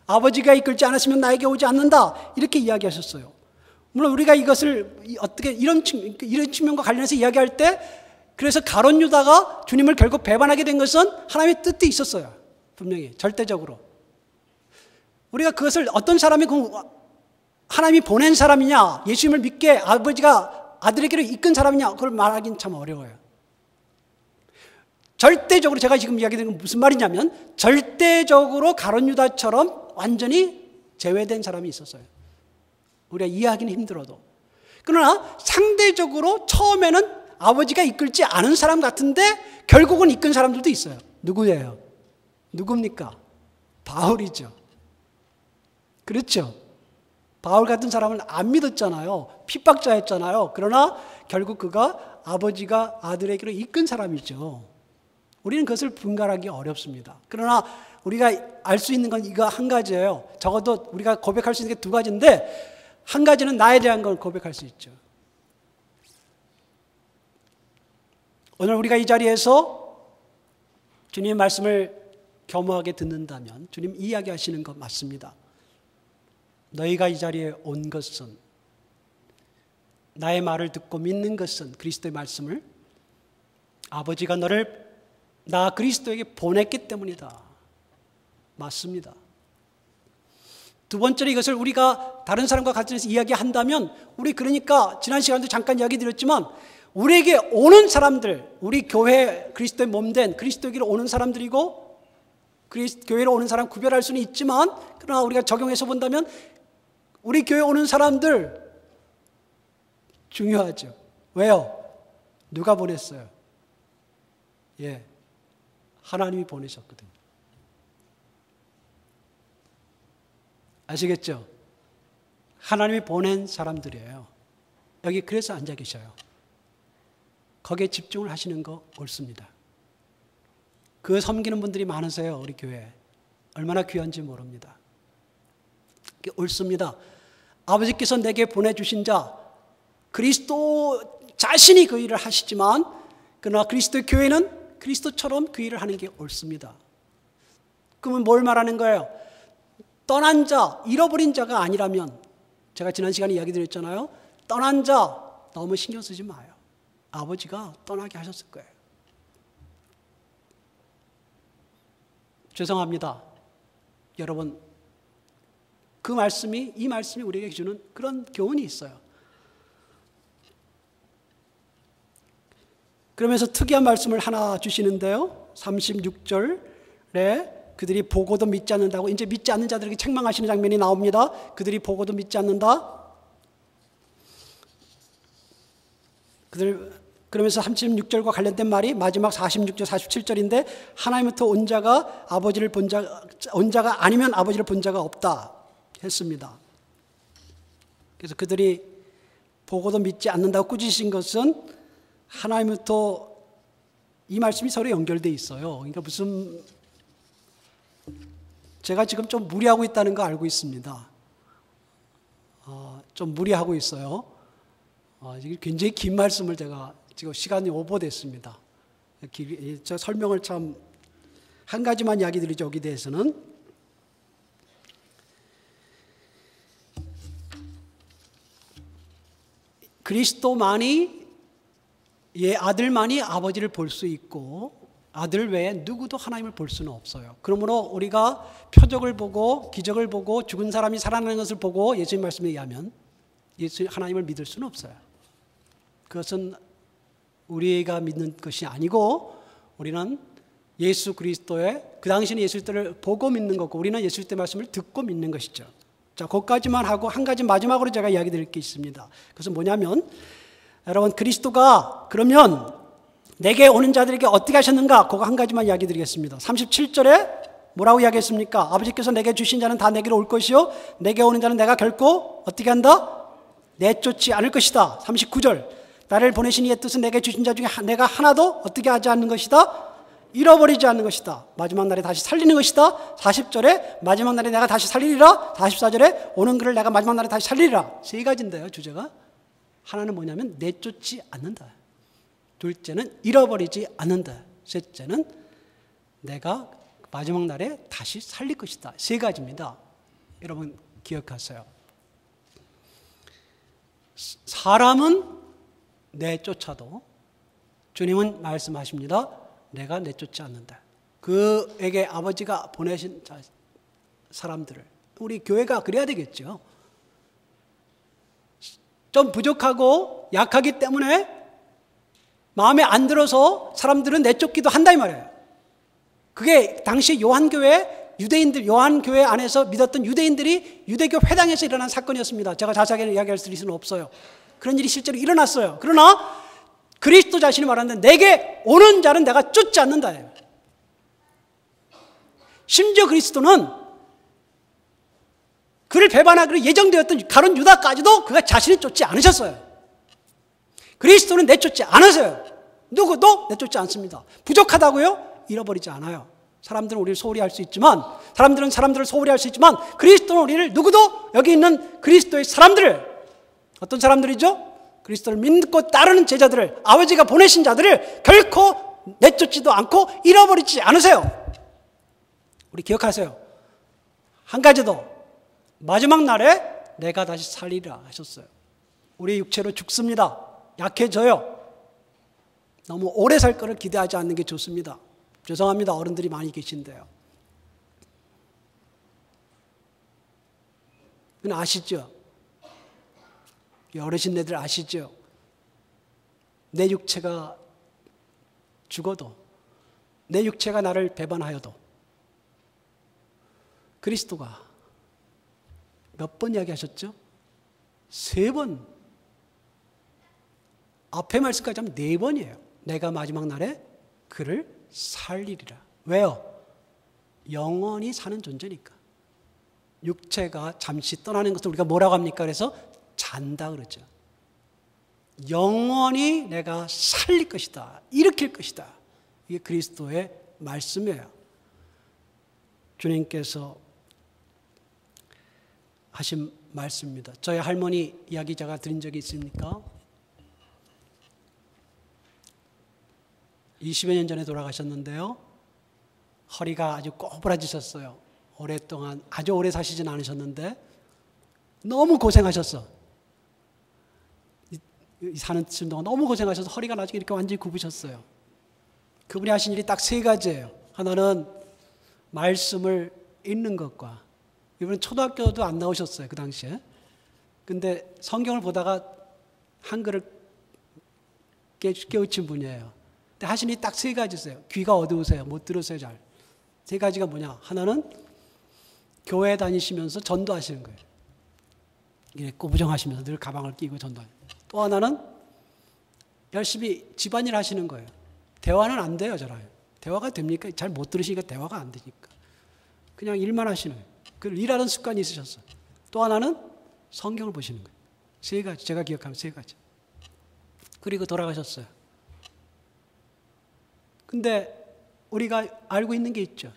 아버지가 이끌지 않으시면 나에게 오지 않는다. 이렇게 이야기하셨어요. 물론 우리가 이것을 어떻게 이런 측면과 관련해서 이야기할 때, 그래서 가룟 유다가 주님을 결국 배반하게 된 것은 하나님의 뜻이 있었어요. 분명히 절대적으로. 우리가 그것을 어떤 사람이 하나님이 보낸 사람이냐, 예수님을 믿게 아버지가 아들에게로 이끈 사람이냐, 그걸 말하기는 참 어려워요. 절대적으로 제가 지금 이야기하는 건 무슨 말이냐면 절대적으로 가룟 유다처럼 완전히 제외된 사람이 있었어요. 우리가 이해하기는 힘들어도. 그러나 상대적으로 처음에는 아버지가 이끌지 않은 사람 같은데 결국은 이끈 사람들도 있어요. 누구예요? 누굽니까? 바울이죠. 그렇죠? 바울 같은 사람은 안 믿었잖아요. 핍박자였잖아요. 그러나 결국 그가 아버지가 아들에게로 이끈 사람이죠. 우리는 그것을 분간하기 어렵습니다. 그러나 우리가 알 수 있는 건 이거 한 가지예요. 적어도 우리가 고백할 수 있는 게 두 가지인데 한 가지는 나에 대한 걸 고백할 수 있죠. 오늘 우리가 이 자리에서 주님의 말씀을 겸허하게 듣는다면 주님 이야기하시는 것 맞습니다. 너희가 이 자리에 온 것은, 나의 말을 듣고 믿는 것은, 그리스도의 말씀을 아버지가 너를 나 그리스도에게 보냈기 때문이다. 맞습니다. 두 번째로 이것을 우리가 다른 사람과 같이 이야기한다면 우리 그러니까 지난 시간도 잠깐 이야기 드렸지만 우리에게 오는 사람들, 우리 교회 그리스도의 몸된 그리스도에게로 오는 사람들이고 교회로 오는 사람 구별할 수는 있지만 그러나 우리가 적용해서 본다면 우리 교회 오는 사람들 중요하죠. 왜요? 누가 보냈어요? 예, 하나님이 보내셨거든요. 아시겠죠? 하나님이 보낸 사람들이에요. 여기 그래서 앉아 계셔요. 거기에 집중을 하시는 거 옳습니다. 그 섬기는 분들이 많으세요. 우리 교회에. 얼마나 귀한지 모릅니다. 옳습니다. 아버지께서 내게 보내주신 자, 그리스도 자신이 그 일을 하시지만 그러나 그리스도의 교회는 그리스도처럼 그 일을 하는 게 옳습니다. 그러면 뭘 말하는 거예요? 떠난 자, 잃어버린 자가 아니라면 제가 지난 시간에 이야기 드렸잖아요. 떠난 자 너무 신경 쓰지 마요. 아버지가 떠나게 하셨을 거예요. 죄송합니다. 여러분, 이 말씀이 우리에게 주는 그런 교훈이 있어요. 그러면서 특이한 말씀을 하나 주시는데요. 36절에 그들이 보고도 믿지 않는다고 이제 믿지 않는 자들에게 책망하시는 장면이 나옵니다. 그들이 보고도 믿지 않는다. 그러면서 36절과 관련된 말이 마지막 46절, 47절인데 하나님부터 온 자가 온 자가 아니면 아버지를 본 자가 없다 했습니다. 그래서 그들이 보고도 믿지 않는다고 꾸짖으신 것은 하나님부터 이 말씀이 서로 연결되어 있어요. 그러니까 무슨 제가 지금 좀 무리하고 있다는 거 알고 있습니다. 좀 무리하고 있어요. 굉장히 긴 말씀을 제가 지금 시간이 오버됐습니다. 저 설명을 참 한 가지만 이야기 드리죠. 여기 대해서는 그리스도만이 아들만이 아버지를 볼 수 있고 아들 외에 누구도 하나님을 볼 수는 없어요. 그러므로 우리가 표적을 보고 기적을 보고 죽은 사람이 살아나는 것을 보고 예수님 말씀에 의하면 하나님을 믿을 수는 없어요. 그것은 우리가 믿는 것이 아니고 우리는 예수 그리스도의 그 당시는 예수 그리스도를 보고 믿는 거고 우리는 예수 그리스도의 말씀을 듣고 믿는 것이죠. 자, 거기까지만 하고 한 가지 마지막으로 제가 이야기 드릴 게 있습니다. 그것은 뭐냐면 여러분 그리스도가 그러면 내게 오는 자들에게 어떻게 하셨는가? 그거 한 가지만 이야기 드리겠습니다. 37절에 뭐라고 이야기했습니까? 아버지께서 내게 주신 자는 다 내게로 올 것이요 내게 오는 자는 내가 결코 어떻게 한다? 내쫓지 않을 것이다. 39절 나를 보내신 이의 뜻은 내게 주신 자 중에 내가 하나도 어떻게 하지 않는 것이다? 잃어버리지 않는 것이다. 마지막 날에 다시 살리는 것이다. 40절에 마지막 날에 내가 다시 살리리라. 44절에 오는 그를 내가 마지막 날에 다시 살리리라. 세 가지인데요, 주제가. 하나는 뭐냐면 내쫓지 않는다. 둘째는 잃어버리지 않는다. 셋째는 내가 마지막 날에 다시 살릴 것이다. 세 가지입니다. 여러분 기억하세요. 사람은 내쫓아도 주님은 말씀하십니다. 내가 내쫓지 않는다. 그에게 아버지가 보내신 사람들을 우리 교회가 그래야 되겠죠. 좀 부족하고 약하기 때문에 마음에 안 들어서 사람들은 내쫓기도 한다 이 말이에요. 그게 당시 요한교회 유대인들 요한교회 안에서 믿었던 유대인들이 유대교 회당에서 일어난 사건이었습니다. 제가 자세하게 이야기할 수는 없어요. 그런 일이 실제로 일어났어요. 그러나 그리스도 자신이 말하는데 내게 오는 자는 내가 쫓지 않는다. 심지어 그리스도는 그를 배반하기로 예정되었던 가룟 유다까지도 그가 자신이 쫓지 않으셨어요. 그리스도는 내쫓지 않으세요. 누구도 내쫓지 않습니다. 부족하다고요? 잃어버리지 않아요. 사람들은 우리를 소홀히 할 수 있지만, 사람들은 사람들을 소홀히 할 수 있지만, 그리스도는 우리를 누구도 여기 있는 그리스도의 사람들을, 어떤 사람들이죠? 그리스도를 믿고 따르는 제자들을, 아버지가 보내신 자들을 결코 내쫓지도 않고 잃어버리지 않으세요. 우리 기억하세요. 한 가지 더, 마지막 날에 내가 다시 살리리라 하셨어요. 우리 육체로 죽습니다. 약해져요. 너무 오래 살 거를 기대하지 않는 게 좋습니다. 죄송합니다. 어른들이 많이 계신데요. 그건 아시죠? 어르신네들 아시죠? 내 육체가 죽어도, 내 육체가 나를 배반하여도 그리스도가 몇 번 이야기하셨죠? 3번. 앞에 말씀까지 하면 4번이에요. 내가 마지막 날에 그를 살리리라. 왜요? 영원히 사는 존재니까. 육체가 잠시 떠나는 것을 우리가 뭐라고 합니까? 그래서 잔다 그러죠. 영원히 내가 살릴 것이다. 일으킬 것이다. 이게 그리스도의 말씀이에요. 주님께서 하신 말씀입니다. 저희 할머니 이야기 제가 드린 적이 있습니까? 20여 년 전에 돌아가셨는데요. 허리가 아주 꼬부라지셨어요. 오랫동안, 아주 오래 사시진 않으셨는데 너무 고생하셨어. 사는 동안 너무 고생하셔서 허리가 나중에 이렇게 완전히 굽으셨어요. 그분이 하신 일이 딱 3가지예요. 하나는 말씀을 읽는 것과, 이분은 초등학교도 안 나오셨어요, 그 당시에. 근데 성경을 보다가 한글을 깨우친 분이에요. 근데 하신 일이 딱 3가지였어요. 귀가 어두우세요. 못 들으세요, 잘. 3가지가 뭐냐? 하나는 교회 다니시면서 전도하시는 거예요. 이게 꼬부정하시면서 늘 가방을 끼고 전도하시는. 또 하나는 열심히 집안일 하시는 거예요. 대화는 안 돼요, 저랑. 대화가 됩니까? 잘 못 들으시니까 대화가 안 되니까. 그냥 일만 하시는 거예요. 그 일하는 습관이 있으셨어요. 또 하나는 성경을 보시는 거예요. 3가지, 제가 기억하면 3가지. 그리고 돌아가셨어요. 근데 우리가 알고 있는 게 있죠.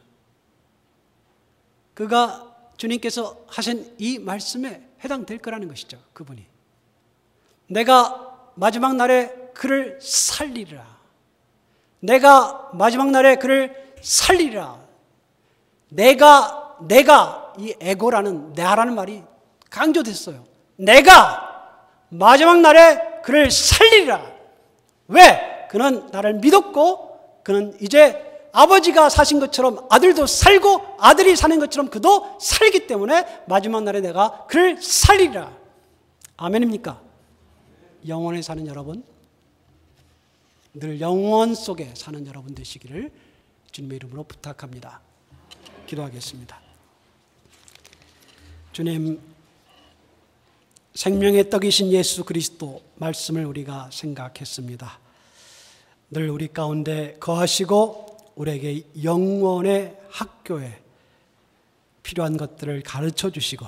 그가 주님께서 하신 이 말씀에 해당될 거라는 것이죠. 그분이. 내가 마지막 날에 그를 살리리라. 내가 마지막 날에 그를 살리리라. 내가 이 에고라는, 나라는 말이 강조됐어요. 내가 마지막 날에 그를 살리리라. 왜? 그는 나를 믿었고, 그는 이제 아버지가 사신 것처럼 아들도 살고 아들이 사는 것처럼 그도 살기 때문에 마지막 날에 내가 그를 살리리라. 아멘입니까? 영원에 사는 여러분, 늘 영원 속에 사는 여러분 되시기를 주님의 이름으로 부탁합니다. 기도하겠습니다. 주님, 생명의 떡이신 예수 그리스도 말씀을 우리가 생각했습니다. 늘 우리 가운데 거하시고 우리에게 영원의 학교에 필요한 것들을 가르쳐 주시고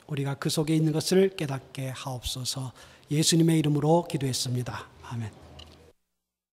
우리가 그 속에 있는 것을 깨닫게 하옵소서. 예수님의 이름으로 기도했습니다. 아멘.